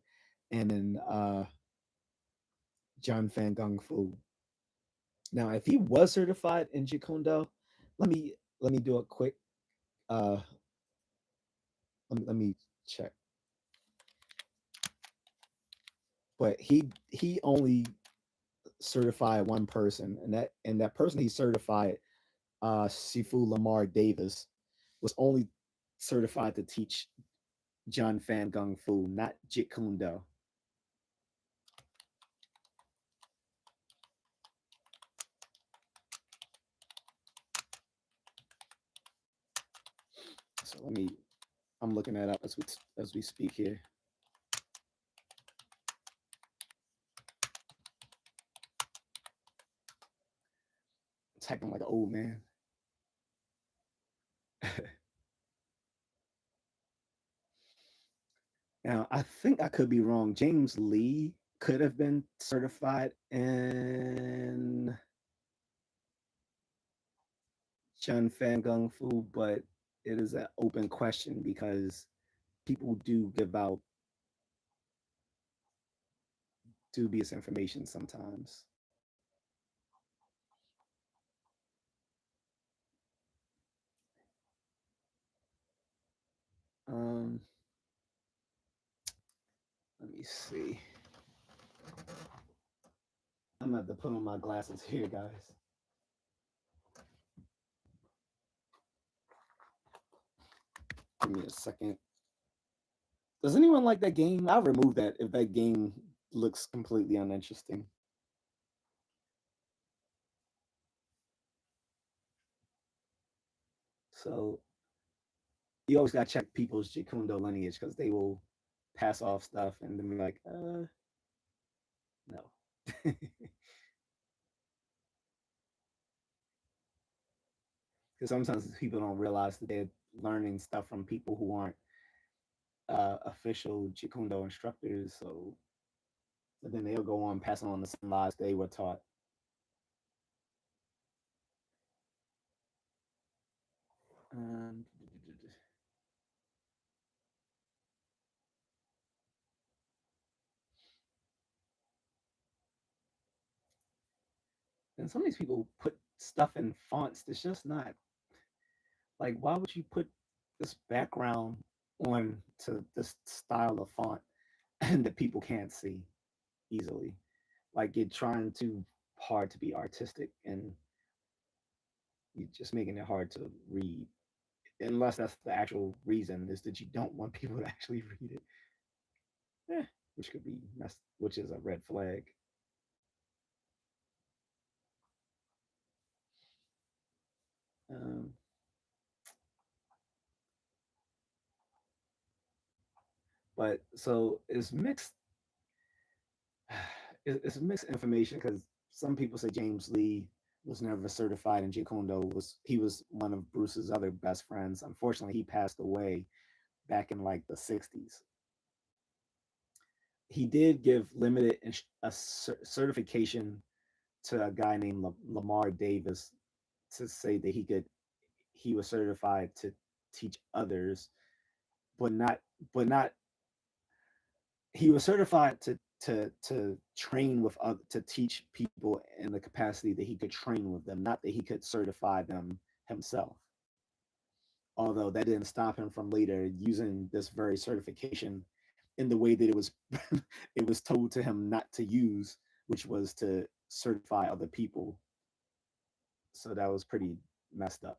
and in John Fan Gung Fu. Now, if he was certified in Jeet Kune Do, let me do a quick uh let me check. But he only certified one person, and that person he certified, Sifu Lamar Davis, was only certified to teach John Fan Gung Fu, not Jeet Kune Do. So I'm looking that up as we speak here. Typing like an old man. Now I think I could be wrong. James Lee could have been certified in Chun Fan Gung Fu, but it is an open question because people do give out dubious information sometimes. Um, Let me see. I'm gonna have to put on my glasses here, guys. Give me a second. Does anyone like that game? I'll remove that if that game looks completely uninteresting. So you always gotta check people's Jacundo lineage because they will pass off stuff and then be like, no. Because sometimes people don't realize that they're learning stuff from people who aren't official Jacundo instructors. So but then they'll go on passing on the same lies they were taught. Um, and some of these people put stuff in fonts that's just not like. Why would you put this background on to this style of font and that people can't see easily? Like you're trying too hard to be artistic and you're just making it hard to read. Unless that's the actual reason is that you don't want people to actually read it, which could be which is a red flag. Um, but so it's mixed. It's mixed information because some people say James Lee was never certified in Jeet Kune Do. Was He was one of Bruce's other best friends. Unfortunately, he passed away back in like the 60s. He did give limited certification to a guy named Lamar Davis to say that he was certified to teach others, but not he was certified to train with other, to teach people in the capacity that he could train with them, not that he could certify them himself. Although that didn't stop him from later using this very certification in the way that it was told to him not to use, which was to certify other people. So that was pretty messed up.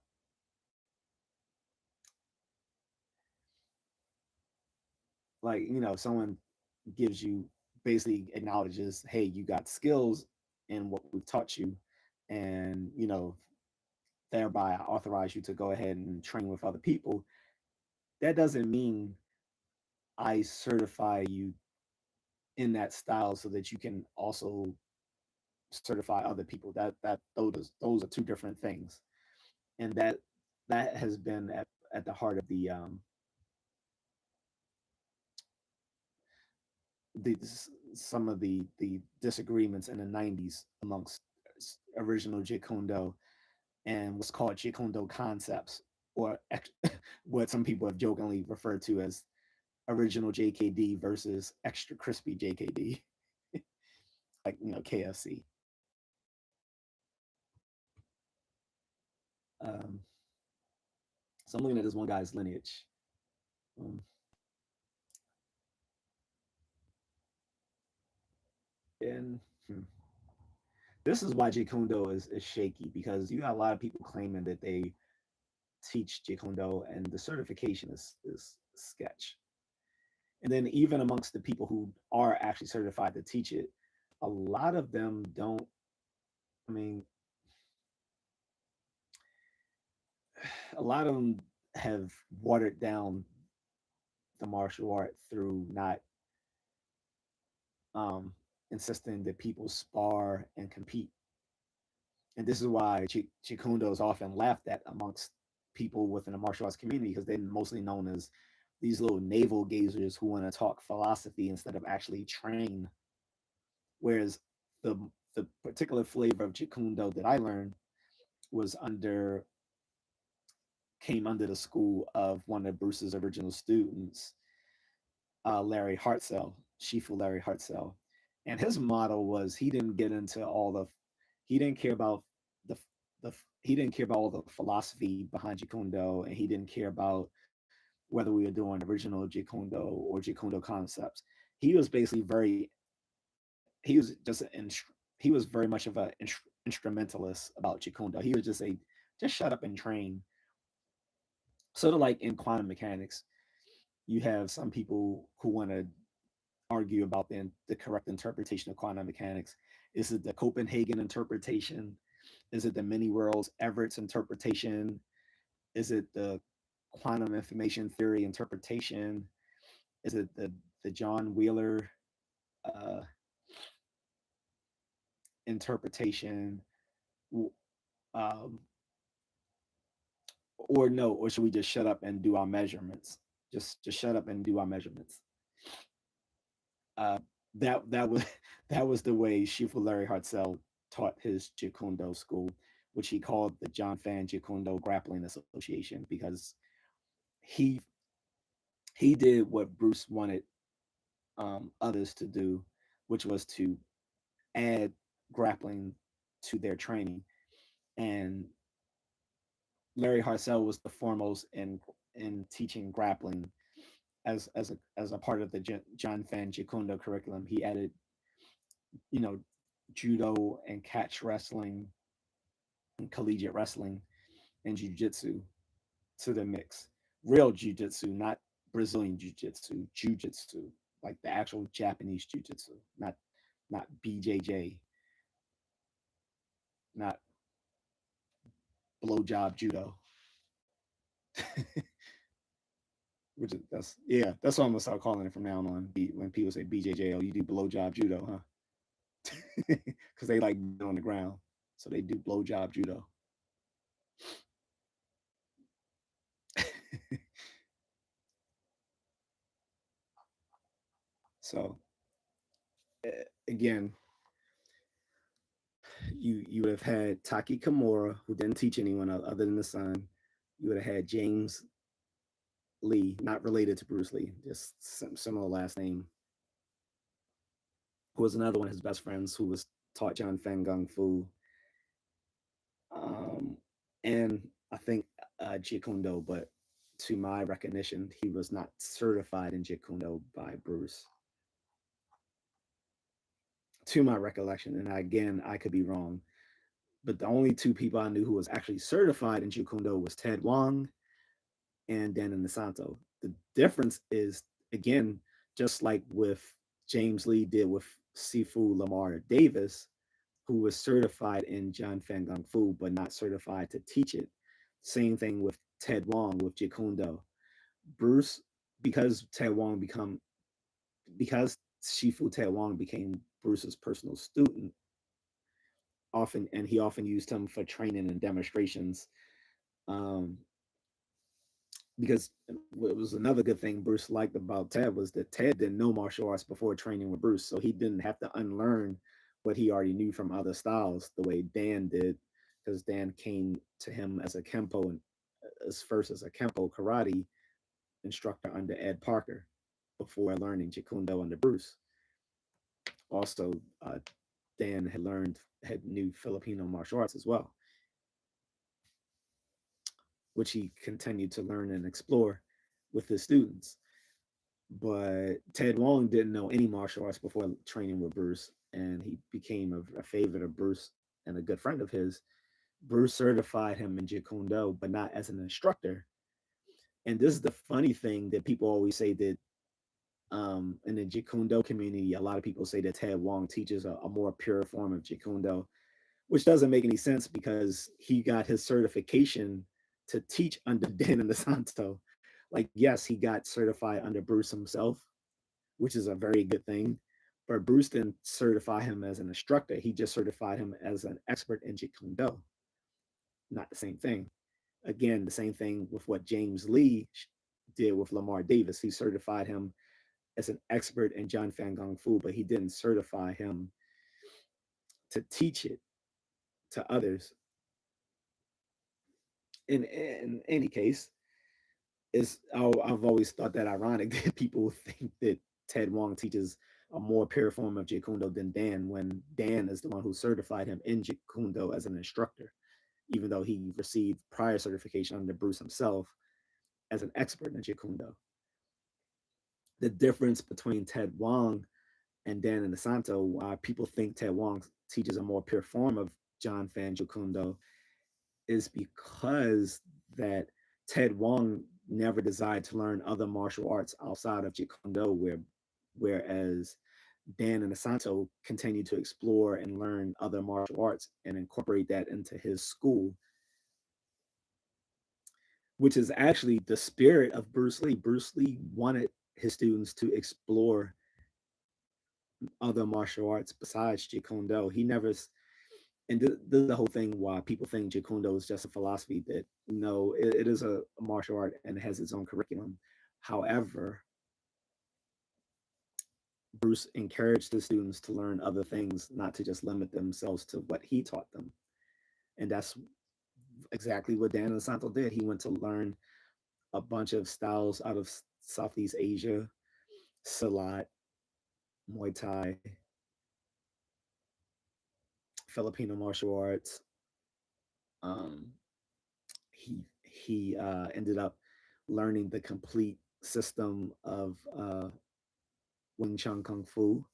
Like, someone gives you, basically acknowledges, hey, you got skills in what we've taught you, and thereby authorize you to go ahead and train with other people. That doesn't mean I certify you in that style so that you can also certify other people. Those are two different things, and that has been at the heart of the some of the disagreements in the 90s amongst original Jeet Kune Do and what's called Jeet Kune Do concepts, or what some people have jokingly referred to as original JKD versus extra crispy JKD, like KFC. Um, so I'm looking at this one guy's lineage, um, and this is why Jeet Kune Do is shaky, because you got a lot of people claiming that they teach Jeet Kune Do, and the certification is sketch. And then even amongst the people who are actually certified to teach it, a lot of them don't. I mean, a lot of them have watered down the martial art through not um, insisting that people spar and compete. And this is why Chikundo is often laughed at amongst people within the martial arts community, because they're mostly known as these little navel gazers who want to talk philosophy instead of actually train. Whereas the the particular flavor of Chikundo that I learned was under came under the school of one of Bruce's original students, Larry Hartzell, Shifu Larry Hartzell. And his motto was he didn't get into all the, he didn't care about the, he didn't care about all the philosophy behind Jikundo, and he didn't care about whether we were doing original Jikundo or Jikundo concepts. He was basically he was just he was very much of an instrumentalist about Jikundo. He was just shut up and train. Sort of like in quantum mechanics, you have some people who want to argue about the correct interpretation of quantum mechanics. Is it the Copenhagen interpretation? Is it the many worlds Everett's interpretation? Is it the quantum information theory interpretation? Is it the John Wheeler uh, interpretation? Um, or no? Or should we just shut up and do our measurements? Just shut up and do our measurements. Uh, that was that was the way Shifu Larry Hartzell taught his Jikundo school, which he called the John Fan Jikundo Grappling Association, because he he did what Bruce wanted others to do, which was to add grappling to their training. And Larry Hartzell was the foremost in teaching grappling as a part of the John Fan Jikundo curriculum. He added, you know, judo and catch wrestling and collegiate wrestling and jiu-jitsu to the mix. Real jiu-jitsu, not Brazilian jiu-jitsu, like the actual Japanese jiu-jitsu, not BJJ, not blowjob judo. Which is that's what I'm gonna start calling it from now on. When people say BJJ, oh, you do blowjob judo, huh? Because they like on the ground. So they do blowjob judo. So again, you would have had Taki Kimura, who didn't teach anyone other than the son. You would have had James Lee, not related to Bruce Lee, just similar last name, who was another one of his best friends who was taught John Fan Kung Fu. Um, and I think Jeet Kune Do, but to my recognition, he was not certified in Jeet Kune Do by Bruce, to my recollection. And again, I could be wrong. But the only two people I knew who was actually certified in Jeet Kune Do was Ted Wong and Dan Inosanto. The difference is, again, just like with James Lee did with Sifu Lamar Davis, who was certified in John Fan Kung Fu, but not certified to teach it. Same thing with Ted Wong with Jeet Kune Do. Bruce, because because Shifu Ted Wong became Bruce's personal student, often and he often used him for training and demonstrations. Um, because what was another good thing Bruce liked about Ted was that Ted didn't know martial arts before training with Bruce, so he didn't have to unlearn what he already knew from other styles the way Dan did, because Dan came to him as a kempo and as first as a kempo karate instructor under Ed Parker before learning Jeet Kune Do under Bruce. Also, Dan had knew Filipino martial arts as well, which he continued to learn and explore with his students. But Ted Wong didn't know any martial arts before training with Bruce, and he became a favorite of Bruce and a good friend of his. Bruce certified him in Jeet Kune Do, but not as an instructor. And this is the funny thing that people always say that in the Jeet Kune Do community, a lot of people say that Ted Wong teaches a more pure form of Jeet Kune Do, which doesn't make any sense because he got his certification to teach under Dan and DeSanto. Like, yes, he got certified under Bruce himself, which is a very good thing. But Bruce didn't certify him as an instructor. He just certified him as an expert in Jeet Kune Do. Not the same thing. Again, the same thing with what James Lee did with Lamar Davis. He certified him as an expert in John Fan Kung Fu, but he didn't certify him to teach it to others. In any case, I've always thought that ironic that people think that Ted Wong teaches a more pure form of Jeet Kune Do than Dan, when Dan is the one who certified him in Jeet Kune Do as an instructor, even though he received prior certification under Bruce himself as an expert in Jeet Kune Do. The difference between Ted Wong and Dan and Santo, why people think Ted Wong teaches a more pure form of John Fan Jeet Kune Do, is because that Ted Wong never desired to learn other martial arts outside of Jeet Kune Do, whereas Dan and Asanto continued to explore and learn other martial arts and incorporate that into his school, which is actually the spirit of Bruce Lee. Bruce Lee wanted his students to explore other martial arts besides Jeet Kune Do. He never, and this is the whole thing why people think Jeet Kune Do is just a philosophy. That no, it is a martial art and it has its own curriculum. However, Bruce encouraged the students to learn other things, not to just limit themselves to what he taught them. And that's exactly what Dan Santo did. He went to learn a bunch of styles out of Southeast Asia, Silat, Muay Thai, Filipino martial arts. Um, he ended up learning the complete system of Wing Chun Kung Fu.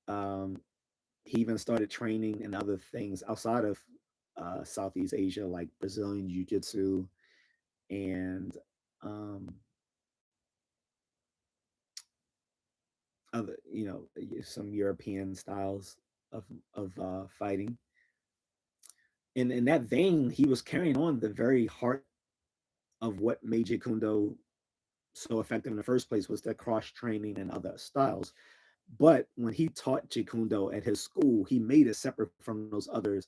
Um, he even started training in other things outside of Southeast Asia, like Brazilian Jiu Jitsu and um, other, some European styles of fighting. And in that vein, he was carrying on the very heart of what made Jeet Kune Do so effective in the first place, was the cross training and other styles. But when he taught Jeet Kune Do at his school, he made it separate from those others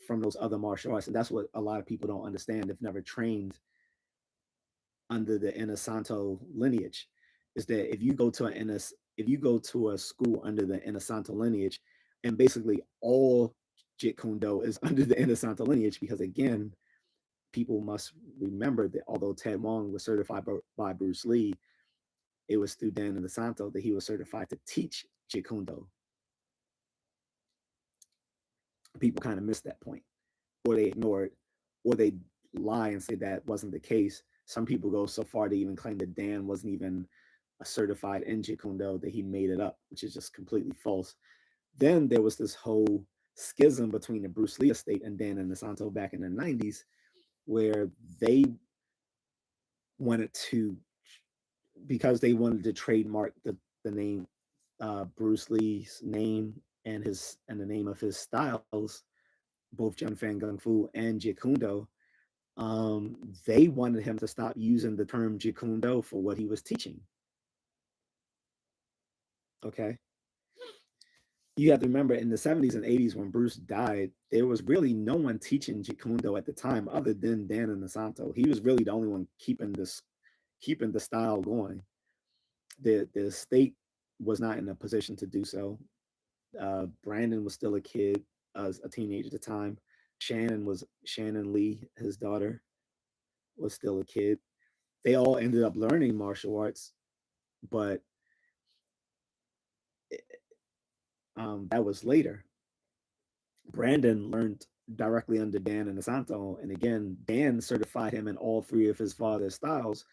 from those other martial arts, and that's what a lot of people don't understand. They've never trained under the Inasanto lineage. Is that if you go to if you go to a school under the Inasanto lineage, and basically all Jeet Kune Do is under the Inasanto lineage, because again, people must remember that although Ted Wong was certified by Bruce Lee, it was through Dan Inosanto that he was certified to teach Jeet Kune Do. People kind of miss that point, or they ignore it, or they lie and say that wasn't the case. Some people go so far to even claim that Dan wasn't even a certified in Jeet Kune Do, that he made it up, which is just completely false. Then there was this whole schism between the Bruce Lee estate and Dan Inosanto back in the 90s, where they wanted to, because they wanted to trademark the name Bruce Lee's name and the name of his styles, both Jun Fan Gung Fu and Jeet Kune Do. They wanted him to stop using the term Jeet Kune Do for what he was teaching. Okay, you have to remember in the 70s and 80s when Bruce died, there was really no one teaching Jeet Kune Do at the time other than Dan Inosanto. He was really the only one keeping the style going. The state was not in a position to do so. Brandon was still a kid, a teenager at the time. Shannon Lee, his daughter, was still a kid. They all ended up learning martial arts, but that was later. Brandon learned directly under Dan and Asanto, and again, Dan certified him in all three of his father's styles,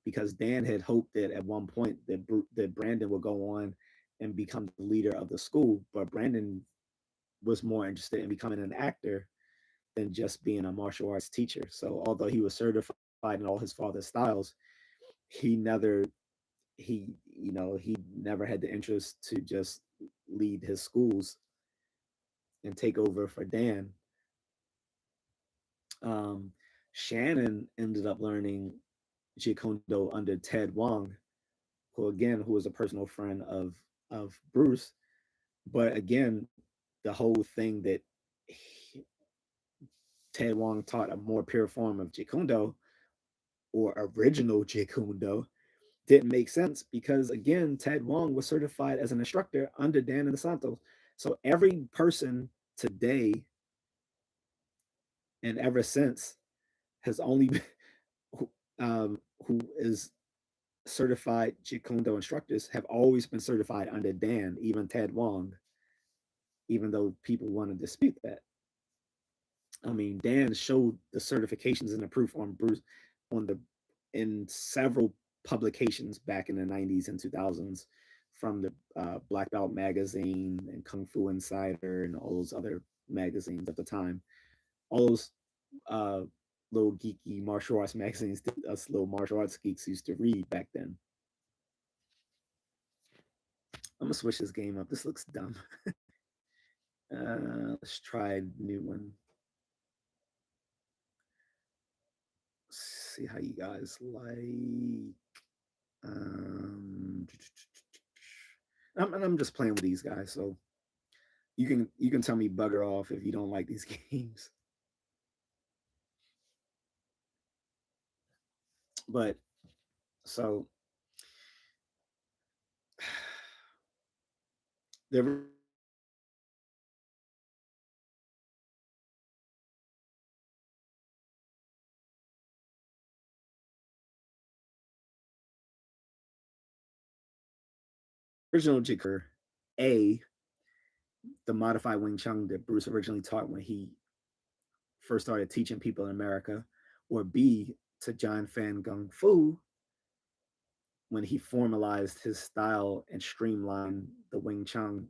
because Dan had hoped that at one point that Brandon would go on and become the leader of the school, but Brandon was more interested in becoming an actor than just being a martial arts teacher. So although he was certified in all his father's styles, he never he never had the interest to just lead his schools and take over for Dan. Um, Shannon ended up learning Jeet Kune Do under Ted Wong, who was a personal friend of Bruce. But again, the whole thing that Ted Wong taught a more pure form of Jeet Kune Do, or original Jeet Kune Do, didn't make sense, because again, Ted Wong was certified as an instructor under Dan and Santos. So every person today and ever since has only been, who is certified Jeet Kune Do instructors have always been certified under Dan, even Ted Wong, even though people want to dispute that. I mean, Dan showed the certifications and the proof on Bruce on the in several publications back in the 90s and 2000s, from the Black Belt magazine and Kung Fu Insider and all those other magazines at the time. All those uh, little geeky martial arts magazines that us little martial arts geeks used to read back then. I'm gonna switch this game up. This looks dumb. Let's try a new one. See how you guys like. Um, I'm just playing with these guys, so you can tell me bugger off if you don't like these games. But so the original Jeet Kune Do A, the modified Wing Chun that Bruce originally taught when he first started teaching people in America, or B, to John Fan Gung Fu when he formalized his style and streamlined the Wing Chun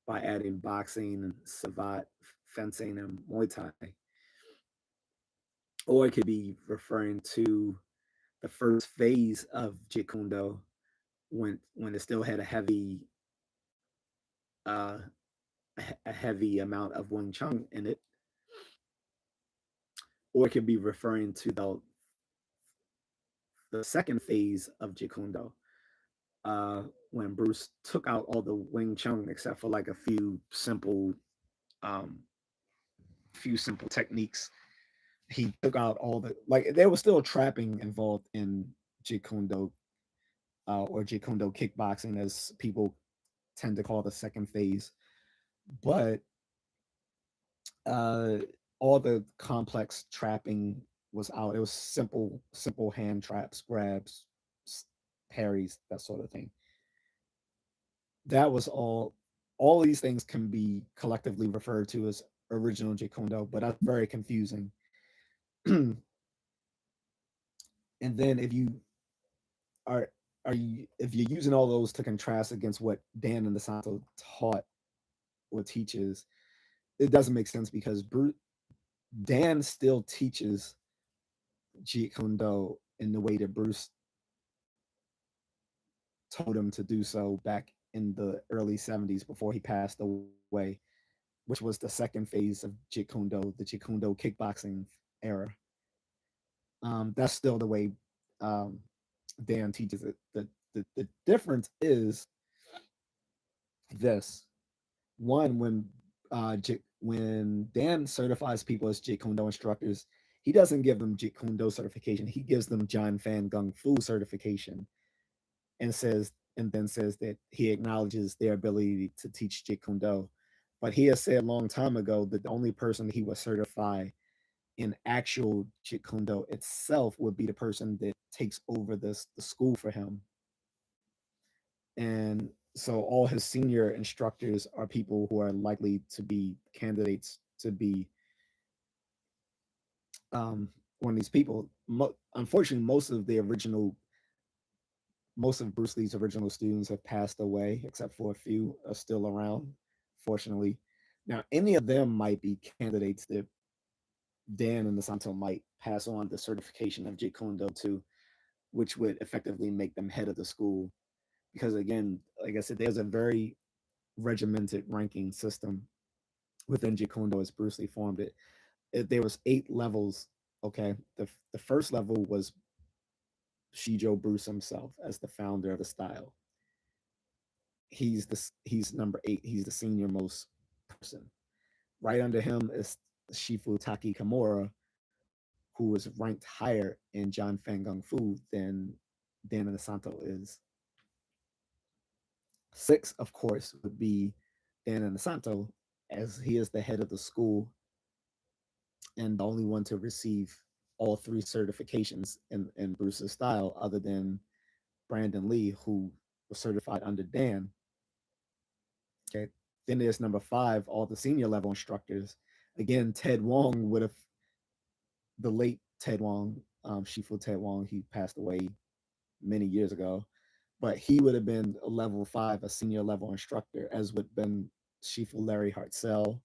by adding boxing and savate, fencing, and Muay Thai. Or it could be referring to the first phase of Jeet Kune Do, when it still had uh, a heavy amount of Wing Chun in it. Or it could be referring to the second phase of Jeet Kune Do, when Bruce took out all the Wing Chun except for like a few simple um, few simple techniques. He took out all the like there was still trapping involved in Jeet Kune Do or Jeet Kune Do kickboxing, as people tend to call the second phase. But uh, all the complex trapping was out. It was simple hand traps, grabs, parries, that sort of thing. That was all. All these things can be collectively referred to as original Jeet Kune Do, but that's very confusing. And then are are you if you're using all those to contrast against what Dan and DeSanto taught or teaches, it doesn't make sense because Dan still teaches Jeet Kune Do in the way that Bruce told him to do so back in the early 70s before he passed away, which was the second phase of Jeet Kune Do, the Jeet Kune Do kickboxing era. That's still the way um, Dan teaches it. The difference is this: one, when Dan certifies people as Jeet Kune Do instructors, he doesn't give them Jeet Kune Do certification. He gives them John Fan Gung Fu certification, and then says that he acknowledges their ability to teach Jeet Kune Do. But he has said a long time ago that the only person he would certify in actual Jeet Kune Do itself would be the person that takes over the school for him. And so all his senior instructors are people who are likely to be candidates to be one of these people. Unfortunately, most of Bruce Lee's original students have passed away, except for a few are still around, fortunately. Now, any of them might be candidates that Dan and the Santo might pass on the certification of Jeet Kune Do to, which would effectively make them head of the school. Because again, like I said, there's a very regimented ranking system within Jeet Kune Do as Bruce Lee formed there was 8 levels. Okay, the first level was Shijo Bruce himself as the founder of the style. He's number 8. He's the senior most person. Right under him is Shifu Taki Kimura, who is ranked higher in John Fan Gung Fu than Dan Inosanto is. 6, of course, would be Dan Inosanto, as he is the head of the school and the only one to receive all 3 certifications in Bruce's style, other than Brandon Lee, who was certified under Dan. Okay. Then there's number 5, all the senior level instructors. Again, Ted Wong would have, the late Ted Wong, Shifu Ted Wong, he passed away many years ago, but he would have been a level 5, a senior level instructor, as would have been Shifu Larry Hartzell,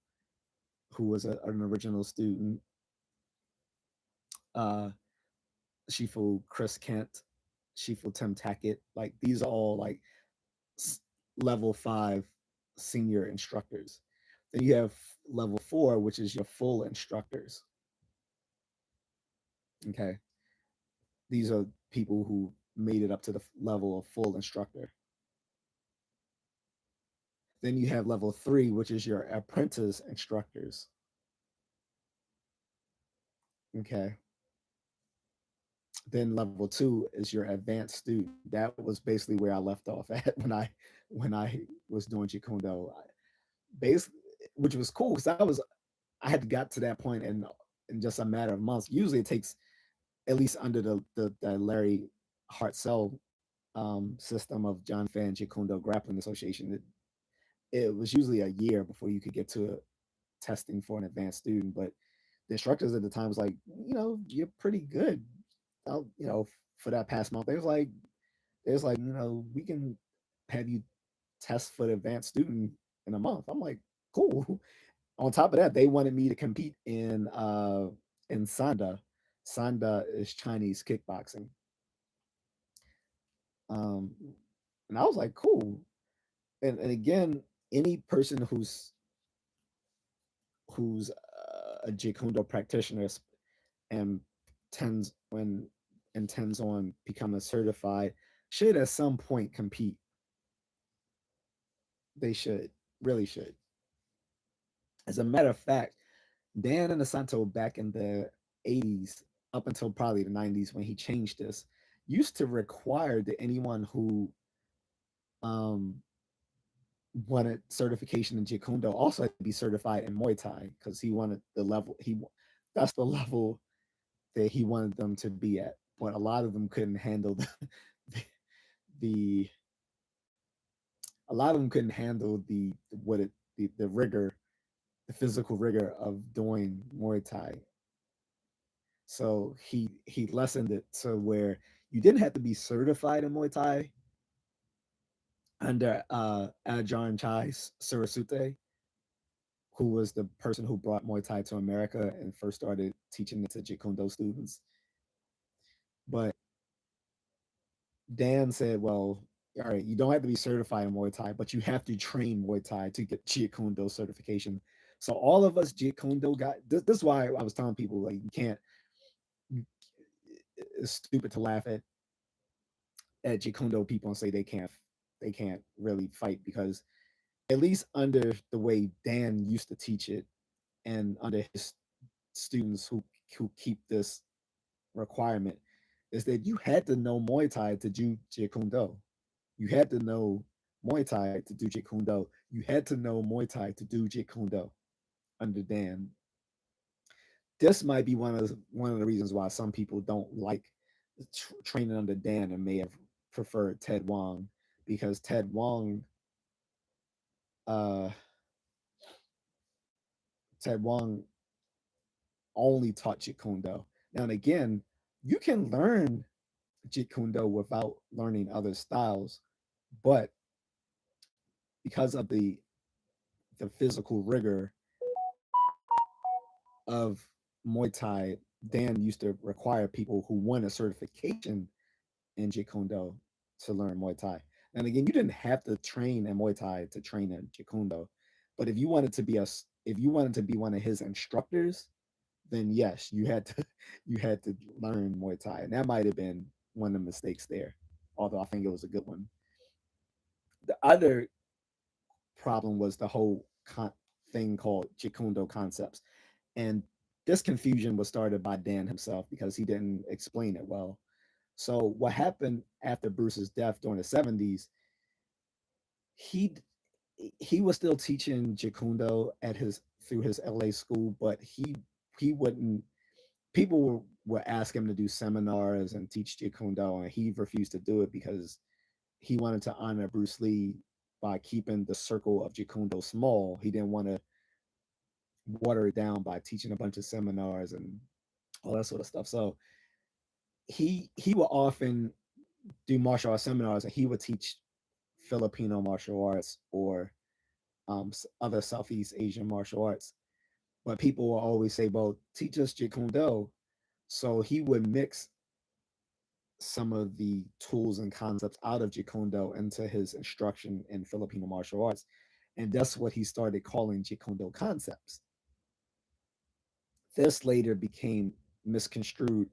who was an original student, uh, Shifu Chris Kent, Shifu Tim Tackett. Like these are all like level 5 senior instructors. Then you have level 4, which is your full instructors. Okay. These are people who made it up to the level of full instructor. Then you have level 3, which is your apprentice instructors. Okay. Then level 2 is your advanced student. That was basically where I left off at when I was doing Jeet Kune Do. Basically, which was cool because I had got to that point in just a matter of months. Usually it takes, at least under the Larry Hartzell system of John Fan Jeet Kune Do Grappling Association, it was usually a year before you could get to testing for an advanced student. But the instructors at the time was like, you're pretty good. For that past month, they was like, we can have you test for the advanced student in a month. I'm like, cool. On top of that, they wanted me to compete in Sanda. Sanda is Chinese kickboxing. Um, and I was like, cool. And again, any person who's a Jeet Kune Do practitioner and tends when intends on becoming certified should at some point compete. They should, really should. As a matter of fact, Dan and Asanto back in the 80s up until probably the 90s when he changed this used to require that anyone who um, wanted certification in Jeet Kune Do also had to be certified in Muay Thai because he wanted the level that's the level that he wanted them to be at. But a lot of them couldn't handle the, the a lot of them couldn't handle the rigor, the physical rigor of doing Muay Thai. So he lessened it to where you didn't have to be certified in Muay Thai under Ajahn Chai Sarasute, who was the person who brought Muay Thai to America and first started teaching it to Jeet Kune Do students. But Dan said, well, all right, you don't have to be certified in Muay Thai, but you have to train Muay Thai to get Jeet Kune Do certification. So all of us Jeet Kune Do got this is why I was telling people like you can't it's stupid to laugh at Jeet Kune Do people and say they can't really fight because at least under the way Dan used to teach it and under his students who keep this requirement is that you had to know Muay Thai to do Jeet Kune Do. You had to know Muay Thai to do Jeet Kune Do. You had to know Muay Thai to do Jeet Kune Do under Dan. This might be one of the reasons why some people don't like training under Dan and may have preferred Ted Wong because uh, Ted Wong only taught Jeet Kune Do. Now and again, you can learn Jeet Kune Do without learning other styles, but because of the physical rigor of Muay Thai, Dan used to require people who won a certification in Jeet Kune Do to learn Muay Thai. And again, you didn't have to train in Muay Thai to train in Jeet Kune Do, but if you wanted to be one of his instructors, then yes, you had to you had to learn Muay Thai, and that might have been one of the mistakes there. Although I think it was a good one. The other problem was the whole thing called Jeet Kune Do concepts, and this confusion was started by Dan himself because he didn't explain it well. So what happened after Bruce's death during the 70s, he he was still teaching Jeet Kune Do at his through his LA school, but he wouldn't people would ask him to do seminars and teach Jeet Kune Do, and he refused to do it because he wanted to honor Bruce Lee by keeping the circle of Jeet Kune Do small. He didn't want to water it down by teaching a bunch of seminars and all that sort of stuff. So he would often do martial arts seminars, and he would teach Filipino martial arts or other Southeast Asian martial arts. But people will always say, "Well, teach us Jeet Kune Do." So he would mix some of the tools and concepts out of Jeet Kune Do into his instruction in Filipino martial arts, and that's what he started calling Jeet Kune Do concepts. This later became misconstrued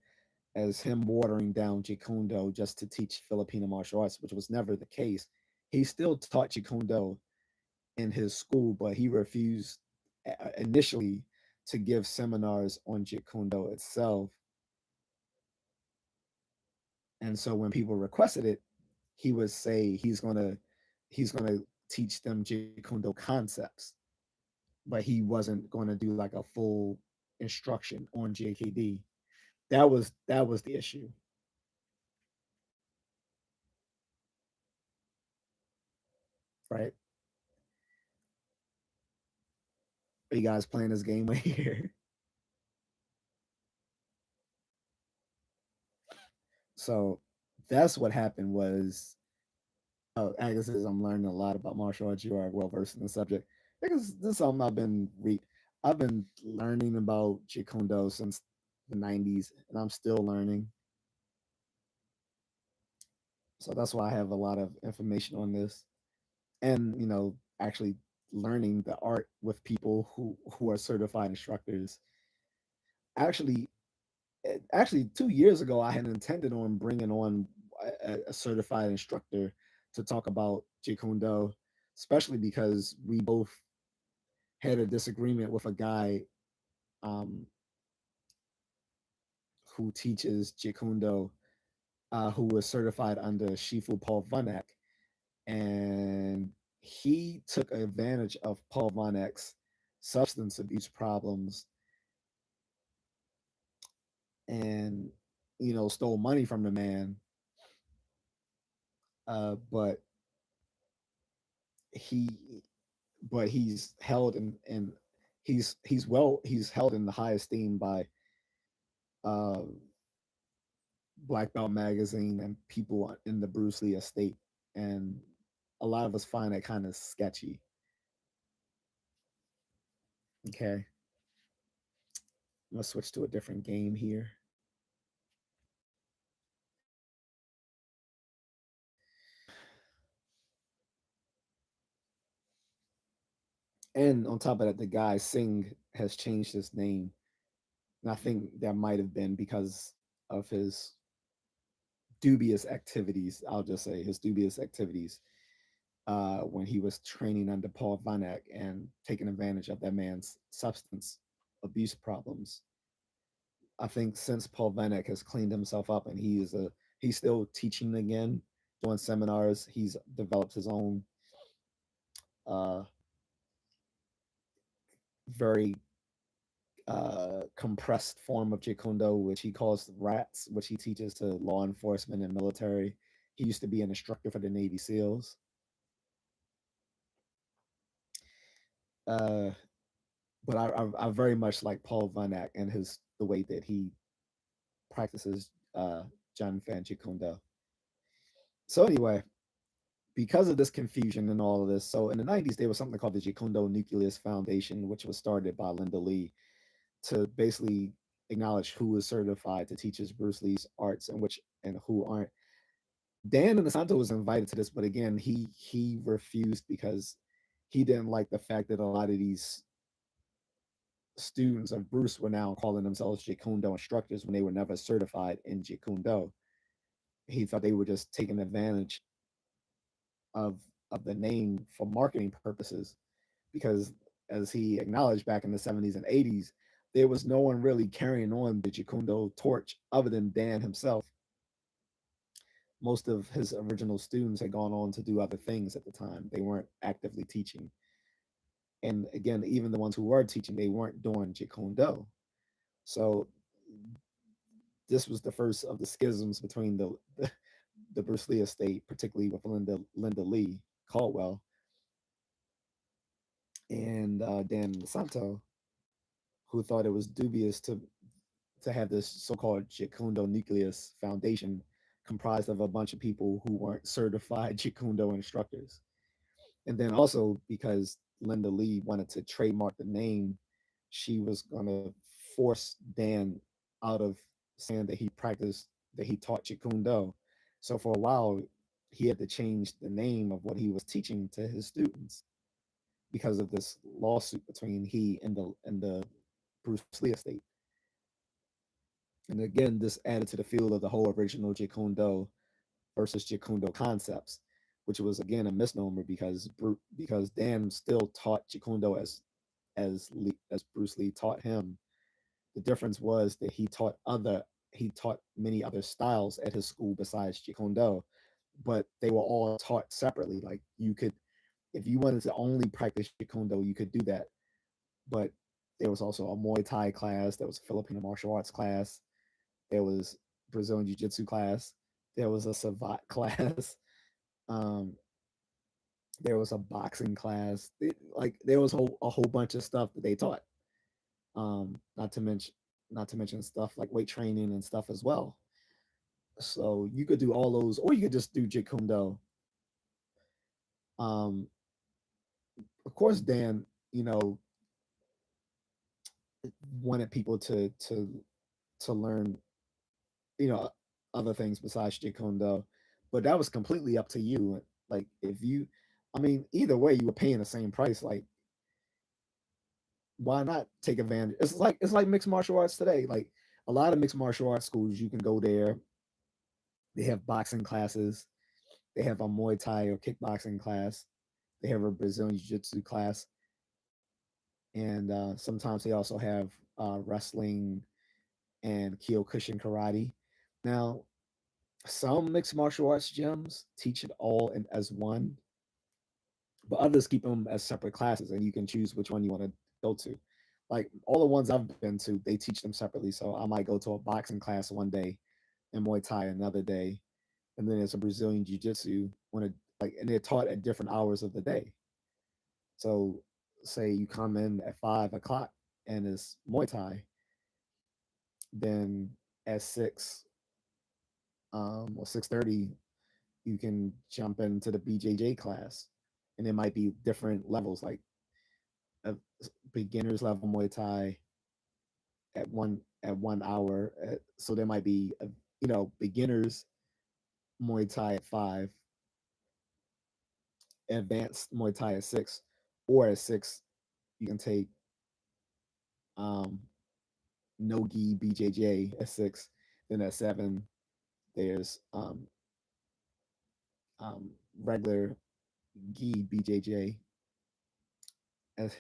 as him watering down Jeet Kune Do just to teach Filipino martial arts, which was never the case. He still taught Jeet Kune Do in his school, but he refused initially to give seminars on Jeet Kune Do itself. And so when people requested it, he would say he's gonna teach them Jeet Kune Do concepts, but he wasn't going to do like a full instruction on JKD. That was the issue, right? Are you guys playing this game right here? So that's what happened was oh, Agus says I'm learning a lot about martial arts. You are well versed in the subject. Because this is something I've been learning about Jeet Kune Do since the 90s, and I'm still learning. So that's why I have a lot of information on this, and actually learning the art with people who are certified instructors. Actually, actually 2 years ago, I had intended on bringing on a certified instructor to talk about Jeet Kune Do, especially because we both had a disagreement with a guy um, who teaches Jikundo, who was certified under Shifu Paul Vanek, and he took advantage of Paul Vanek's substance abuse problems and stole money from the man. But he he's held in he's held in the high esteem by uh, Black Belt magazine and people in the Bruce Lee estate, and a lot of us find that kind of sketchy. Okay, let's switch to a different game here. And on top of that, the guy Singh has changed his name, and I think that might have been because of his dubious activities. I'll just say his dubious activities when he was training under Paul Vanek and taking advantage of that man's substance abuse problems. I think since Paul Vanek has cleaned himself up and he's still teaching again, doing seminars. He's developed his own uh, very compressed form of Jikundo, which he calls rats, which he teaches to law enforcement and military. He used to be an instructor for the Navy SEALs. Uh, but I very much like Paul Vanek and his the way that he practices John Fan Jikundo. So anyway, because of this confusion and all of this, so in the 90s, there was something called the Jikundo Nucleus Foundation, which was started by Linda Lee to basically acknowledge who is certified to teach us Bruce Lee's arts and which and who aren't. Dan and Santo was invited to this, but again, he refused because he didn't like the fact that a lot of these students of Bruce were now calling themselves Jikundo instructors when they were never certified in Jikundo. He thought they were just taking advantage of of the name for marketing purposes because as he acknowledged back in the 70s and 80s, there was no one really carrying on the Jikundo torch other than Dan himself. Most of his original students had gone on to do other things at the time. They weren't actively teaching. And again, even the ones who were teaching, they weren't doing Jikundo. So this was the first of the schisms between the Bruce Lee estate, particularly with Linda Lee Caldwell and Dan Santo, who thought it was dubious to have this so-called Jikundo Nucleus Foundation comprised of a bunch of people who weren't certified Jikundo instructors. And then also because Linda Lee wanted to trademark the name, she was going to force Dan out of saying that he taught Jikundo. So for a while, he had to change the name of what he was teaching to his students because of this lawsuit between he and the Bruce Lee estate. And again, this added to the field of the whole original Jikundo versus Jikundo concepts, which was again a misnomer because Dan still taught Jikundo as Bruce Lee taught him. The difference was that he taught many other styles at his school besides Jikundo, but they were all taught separately. Like you could, if you wanted to only practice Jikundo, you could do that. But there was also a Muay Thai class, there was a Filipino martial arts class, there was Brazilian Jiu Jitsu class, there was a Savat class, um, there was a boxing class. There was a whole bunch of stuff that they taught. Not to mention stuff like weight training and stuff as well. So you could do all those, or you could just do Jeet Kune Do. Um, of course, Dan, you know, wanted people to learn, you know, other things besides Jeet Kune Do, but that was completely up to you. Like if you, I mean, either way, you were paying the same price. Like why not take advantage? It's like mixed martial arts today. Like a lot of mixed martial arts schools, you can go there. They have boxing classes. They have a Muay Thai or kickboxing class. They have a Brazilian Jiu Jitsu class, and sometimes they also have wrestling and Kyokushin karate. Now, some mixed martial arts gyms teach it all in, as one, but others keep them as separate classes, and you can choose which one you want to go to. Like all the ones I've been to, they teach them separately. So I might go to a boxing class one day and Muay Thai another day, and then there's a Brazilian Jiu Jitsu when it like, and they're taught at different hours of the day. So say you come in at 5 o'clock and it's Muay Thai, then at 6 or 6:30 you can jump into the BJJ class, and it might be different levels, like a beginner's level Muay Thai at 1 hour. So there might be a, beginners Muay Thai at 5, advanced Muay Thai at 6, or at 6 you can take um, no gi BJJ at 6. Then at 7 there's regular gi BJJ, as,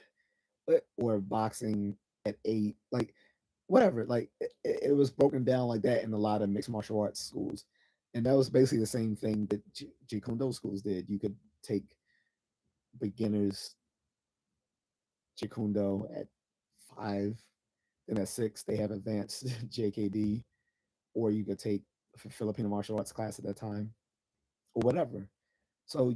or boxing at 8. Like whatever. Like it was broken down like that in a lot of mixed martial arts schools, and that was basically the same thing that Jeet Kune schools did. You could take beginners Jeet Kune at 5, then at 6 they have advanced JKD, or you could take a Filipino martial arts class at that time, or whatever. So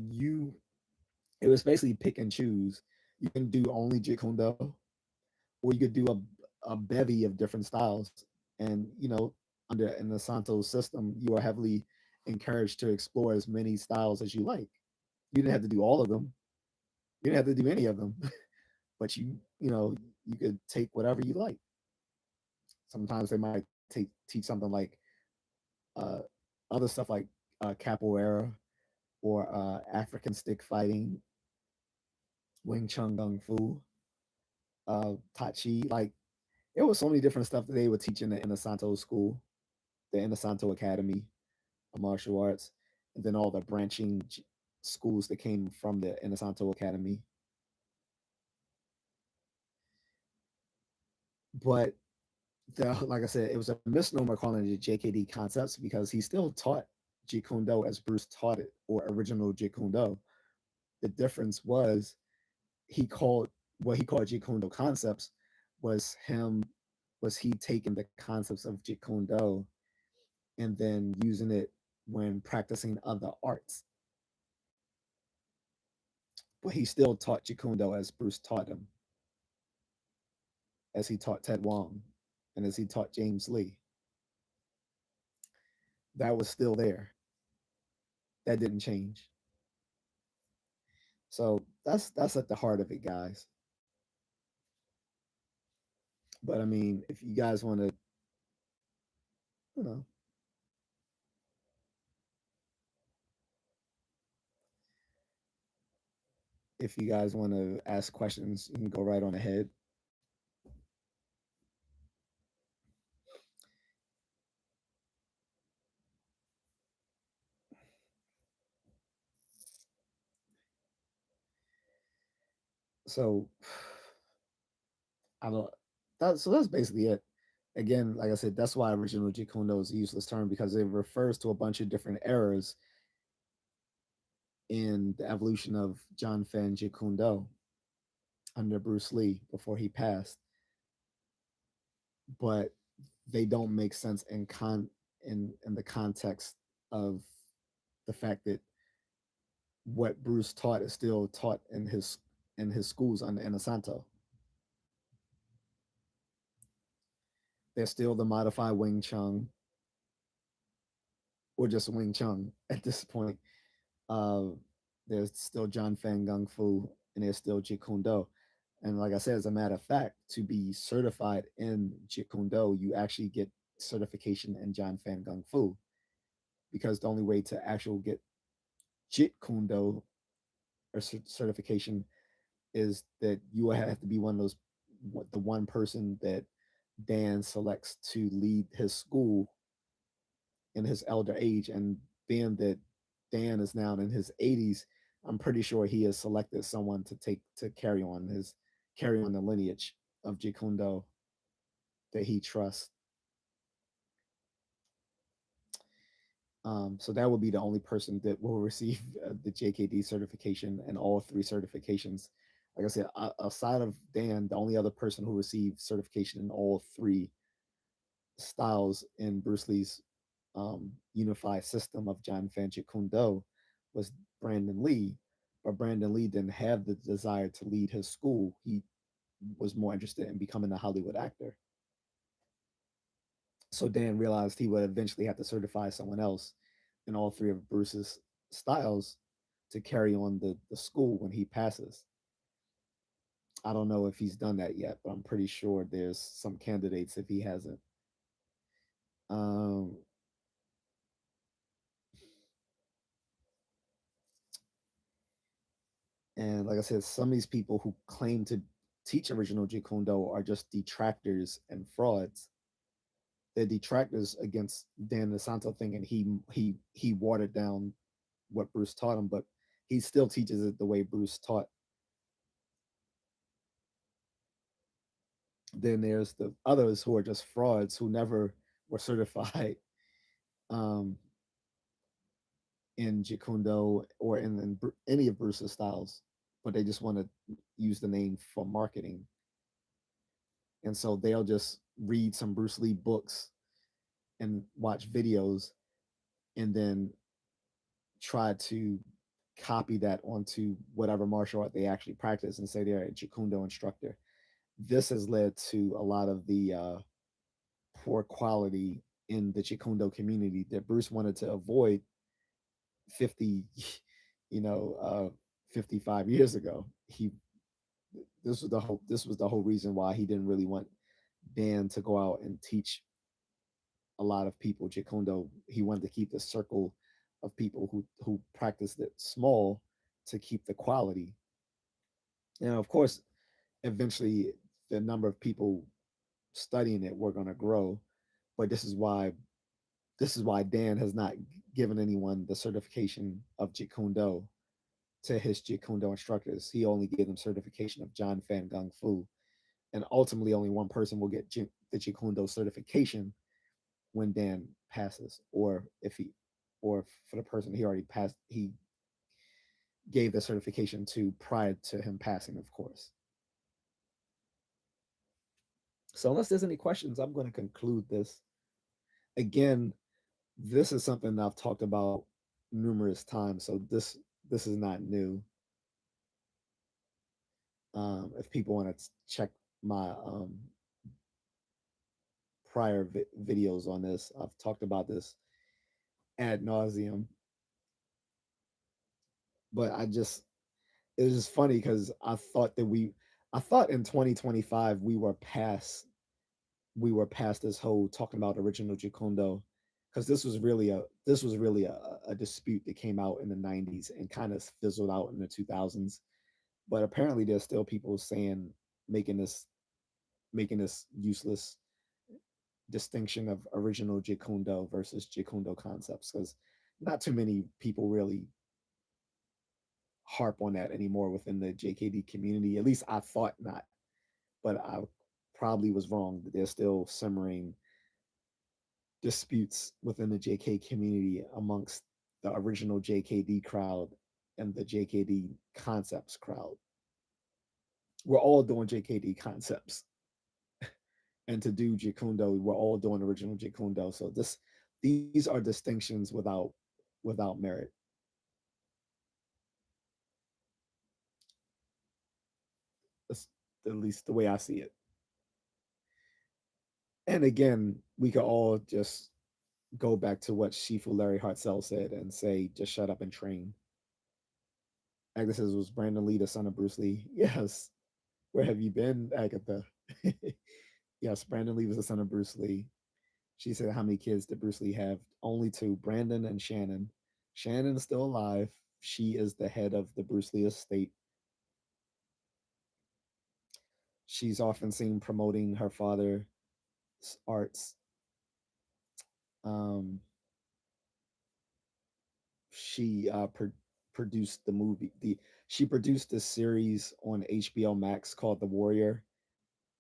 it was basically pick and choose. You can do only Jeet Kune, or you could do a bevy of different styles. And under in the Santo system, you are heavily encouraged to explore as many styles as you like. You didn't have to do all of them. You didn't have to do any of them, but you could take whatever you like. Sometimes they might teach something like uh, other stuff like capoeira, or African stick fighting, Wing Chun Kung Fu, Tai Chi. Like it was so many different stuff that they would teach in the Santo school, the Inasanto Academy of Martial Arts, and then all the branching schools that came from the Inasanto Academy. But like I said, it was a misnomer calling it JKD concepts, because he still taught Jeet Kune Do as Bruce taught it, or original Jeet Kune Do. The difference was he called what he called Jeet Kune Do concepts was him was he taking the concepts of Jeet Kune Do and then using it when practicing other arts. But he still taught Jeet Kune Do as Bruce taught him, as he taught Ted Wong, and as he taught James Lee. That was still there. That didn't change. So that's at the heart of it, guys. But I mean, if you guys want to, you know, if you guys want to ask questions, you can go right on ahead. So I don't. So that's basically it. Again, like I said, that's why original Jeet Kune Do is a useless term, because it refers to a bunch of different eras in the evolution of John Fan Jeet Kune Do under Bruce Lee before he passed, but they don't make sense in the context of the fact that what Bruce taught is still taught in his schools under Inosanto. There's still the modified Wing Chun, or just Wing Chun at this point. Uh, there's still John Fan Gung Fu, and there's still Jeet Kune Do. And like I said, as a matter of fact, to be certified in Jeet Kune Do, you actually get certification in John Fan Gung Fu, because the only way to actually get Jeet Kune Do or certification is that you will have to be one of those, the one person that Dan selects to lead his school in his elder age. And being that Dan is now in his 80s, I'm pretty sure he has selected someone to carry on carry on the lineage of Jeet Kune Do that he trusts. So that will be the only person that will receive the JKD certification and all three certifications. Like I said, aside of Dan, the only other person who received certification in all three styles in Bruce Lee's unified system of John Fan Jeet Kune Do was Brandon Lee. But Brandon Lee didn't have the desire to lead his school. He was more interested in becoming a Hollywood actor. So Dan realized he would eventually have to certify someone else in all three of Bruce's styles to carry on the school when he passes. I don't know if he's done that yet, but I'm pretty sure there's some candidates if he hasn't. Um, and like I said, some of these people who claim to teach original Jeet Kune Do are just detractors and frauds. They're detractors against Dan DeSanto thinking he watered down what Bruce taught him, but he still teaches it the way Bruce taught. Then there's the others who are just frauds who never were certified um, in Jeet Kune Do or in any of Bruce's styles, but they just want to use the name for marketing. And so they'll just read some Bruce Lee books and watch videos and then try to copy that onto whatever martial art they actually practice and say they're a Jeet Kune Do instructor. This has led to a lot of the poor quality in the Jeet Kune Do community that Bruce wanted to avoid 50, 55 years ago. This was the whole reason why he didn't really want Dan to go out and teach a lot of people Jeet Kune Do. He wanted to keep the circle of people who practiced it small to keep the quality. And of course, eventually the number of people studying it were going to grow. But this is why Dan has not given anyone the certification of Jeet Kune Do to his Jeet Kune Do instructors. He only gave them certification of John Fan Gung Fu, and ultimately only one person will get the Jeet Kune Do certification when Dan passes, or for the person he already passed, he gave the certification to prior to him passing, of course. So unless there's any questions, I'm going to conclude this. Again, this is something I've talked about numerous times, so this is not new. If people want to check my prior videos on this, I've talked about this ad nauseum. But it was just funny because I thought in 2025 we were past this whole talking about original Jeet Kune Do, because this was really a dispute that came out in the 90s and kind of fizzled out in the 2000s. But apparently there's still people saying making this making this useless distinction of original Jeet Kune Do versus Jeet Kune Do concepts, because not too many people really harp on that anymore within the JKD community. At least I thought not, but I probably was wrong. There's still simmering disputes within the JK community amongst the original JKD crowd and the JKD concepts crowd. We're all doing JKD concepts, and to do Jeet Kune Do, we're all doing original Jeet Kune Do. So these are distinctions without merit. That's at least the way I see it. And again, we could all just go back to what Shifu Larry Hartzell said and say, just shut up and train. Agnes says, was Brandon Lee the son of Bruce Lee? Yes. Where have you been, Agatha? Yes, Brandon Lee was the son of Bruce Lee. She said, how many kids did Bruce Lee have? Only two, Brandon and Shannon. Shannon is still alive. She is the head of the Bruce Lee estate. She's often seen promoting her father's arts. Um, she produced the movie. The She produced this series on HBO Max called The Warrior,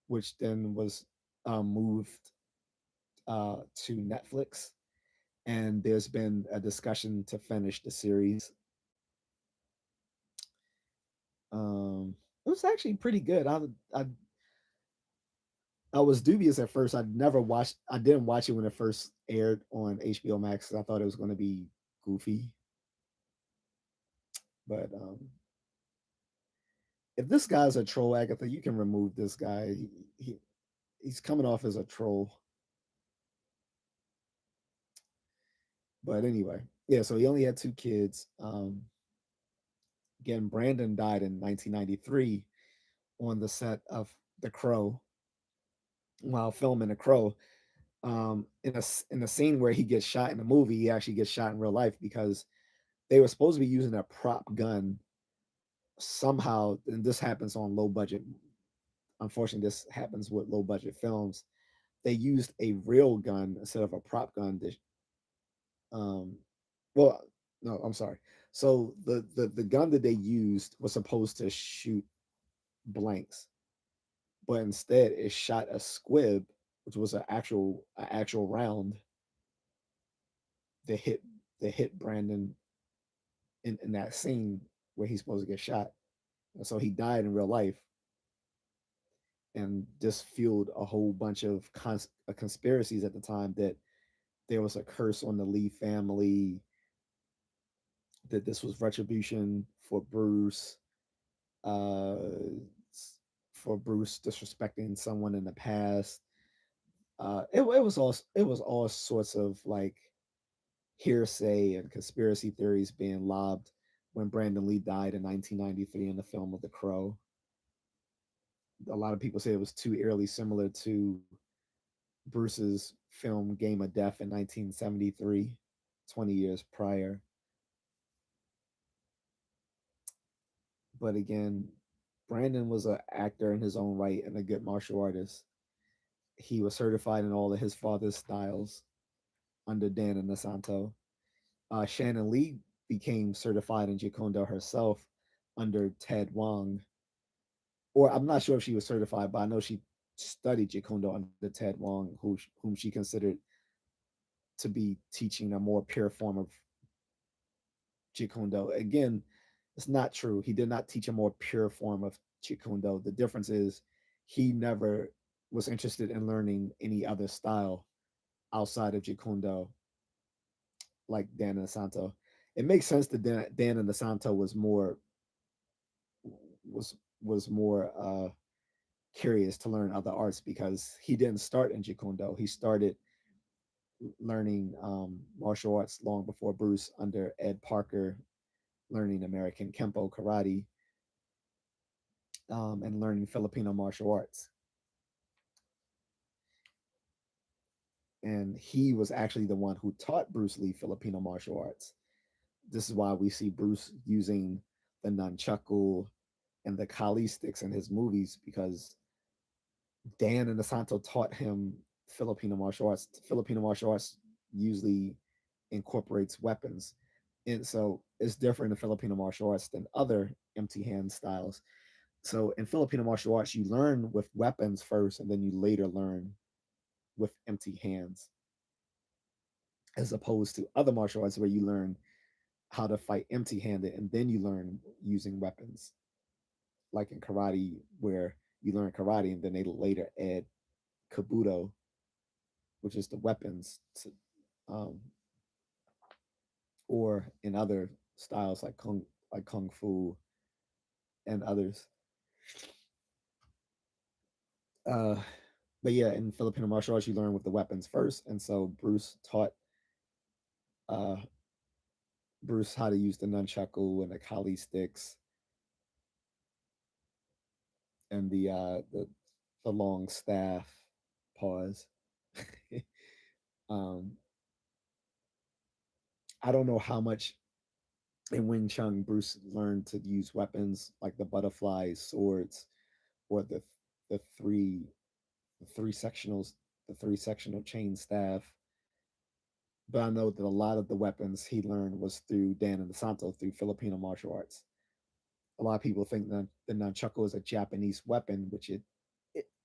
which then was moved to Netflix. And there's been a discussion to finish the series. It was actually pretty good. I I was dubious at first. I didn't watch it when it first aired on HBO Max 'cause I thought it was going to be goofy. But if this guy's a troll, Agatha, you can remove this guy. He he's coming off as a troll. But anyway, yeah. So he only had two kids. Again, Brandon died in 1993 on the set of The Crow while filming The Crow. In a scene where he gets shot in the movie, he actually gets shot in real life because they were supposed to be using a prop gun somehow, and this happens on low budget. Unfortunately, this happens with low budget films. They used a real gun instead of a prop gun. Um, well, no, I'm sorry. So the gun that they used was supposed to shoot blanks, but instead it shot a squib, which was an actual round that hit Brandon in that scene where he's supposed to get shot. And so he died in real life, and this fueled a whole bunch of conspiracies at the time that there was a curse on the Lee family, that this was retribution uh, for Bruce disrespecting someone in the past. It was all sorts of like hearsay and conspiracy theories being lobbed when Brandon Lee died in 1993 in the film of The Crow. A lot of people say it was too eerily similar to Bruce's film Game of Death in 1973, 20 years prior. But again, Brandon was an actor in his own right and a good martial artist. He was certified in all of his father's styles under Dan and Nasanto. Shannon Lee became certified in Jeet herself under Ted Wong. Or I'm not sure if she was certified, but I know she studied Jeet under Ted Wong, whom she considered to be teaching a more pure form of Jeet. Again, it's not true. He did not teach a more pure form of Jeet. The difference is he never was interested in learning any other style outside of Jeet like Dan and Santo. It makes sense that Dan and Santo was more curious to learn other arts because he didn't start in Jeet. He started learning martial arts long before Bruce under Ed Parker, learning American Kempo karate, and learning Filipino martial arts. And he was actually the one who taught Bruce Lee Filipino martial arts. This is why we see Bruce using the nunchaku and the kali sticks in his movies, because Dan and Asanto taught him Filipino martial arts. Filipino martial arts usually incorporates weapons. And so it's different in Filipino martial arts than other empty hand styles. So in Filipino martial arts, you learn with weapons first, and then you later learn with empty hands, as opposed to other martial arts where you learn how to fight empty handed and then you learn using weapons, like in karate, where you learn karate and then they later add kabuto, which is the weapons, um, or in other styles like kung fu and others. Uh, but yeah, in Filipino martial arts, you learn with the weapons first, and so Bruce taught uh, Bruce how to use the nunchaku and the kali sticks and the long staff. Pause. um, I don't know how much in Wing Chun Bruce learned to use weapons like the butterflies, swords, or the three the three sectionals the three sectional chain staff. but I know that a lot of the weapons he learned was through Dan and DeSanto through Filipino martial arts. A lot of people think that the nunchaku is a Japanese weapon, which it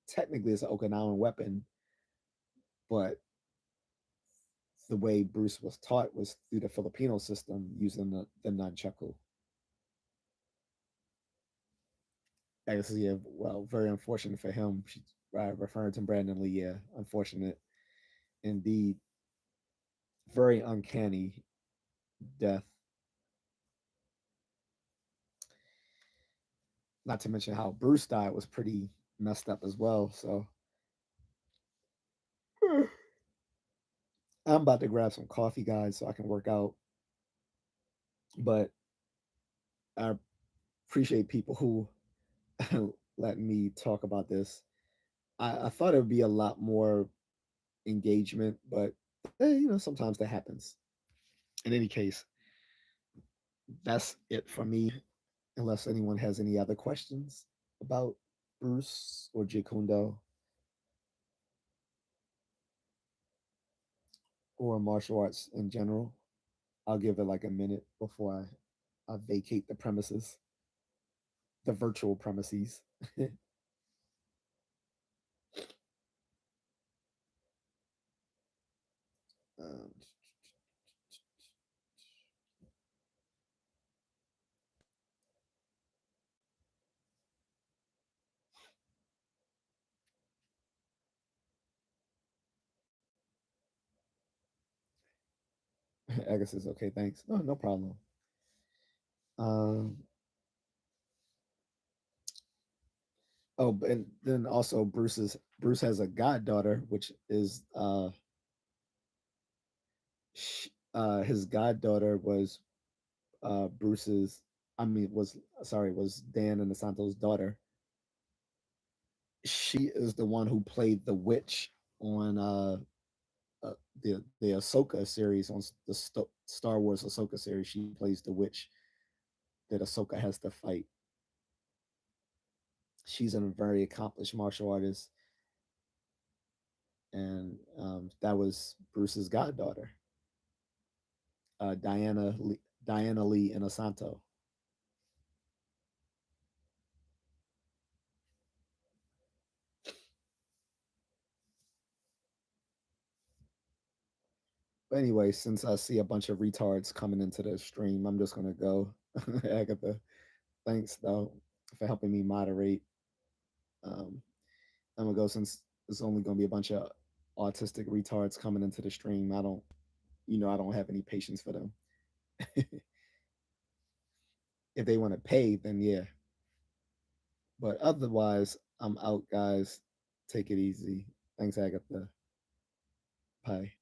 technically is an Okinawan weapon, but the way Bruce was taught was through the Filipino system using the nunchaku. I guess, yeah, well, very unfortunate for him. She, referring to Brandon Lee, yeah, unfortunate indeed. Very uncanny death. Not to mention how Bruce died was pretty messed up as well. So I'm about to grab some coffee, guys, so I can work out. But I appreciate people who let me talk about this. I thought it would be a lot more engagement, but sometimes that happens. In any case, that's it for me. Unless anyone has any other questions about Bruce or Jikundo or martial arts in general, I'll give it like a minute before I vacate the premises, the virtual premises. um, Agus is okay, thanks. No, no problem. Um, oh, and then also Bruce has a goddaughter, which is his goddaughter was Bruce's. I mean, was sorry, was Dan and Santo's daughter. She is the one who played the witch on the Ahsoka series on the Star Wars Ahsoka series. She plays the witch that Ahsoka has to fight. She's a very accomplished martial artist, and that was Bruce's goddaughter, Diana Lee Inosanto. But anyway, since I see a bunch of retards coming into the stream, I'm just gonna go. Agatha, thanks though for helping me moderate. Um, I'm gonna go since it's only gonna be a bunch of autistic retards coming into the stream. I don't have any patience for them. If they want to pay, then yeah. But otherwise, I'm out, guys. Take it easy. Thanks, Agatha. Bye.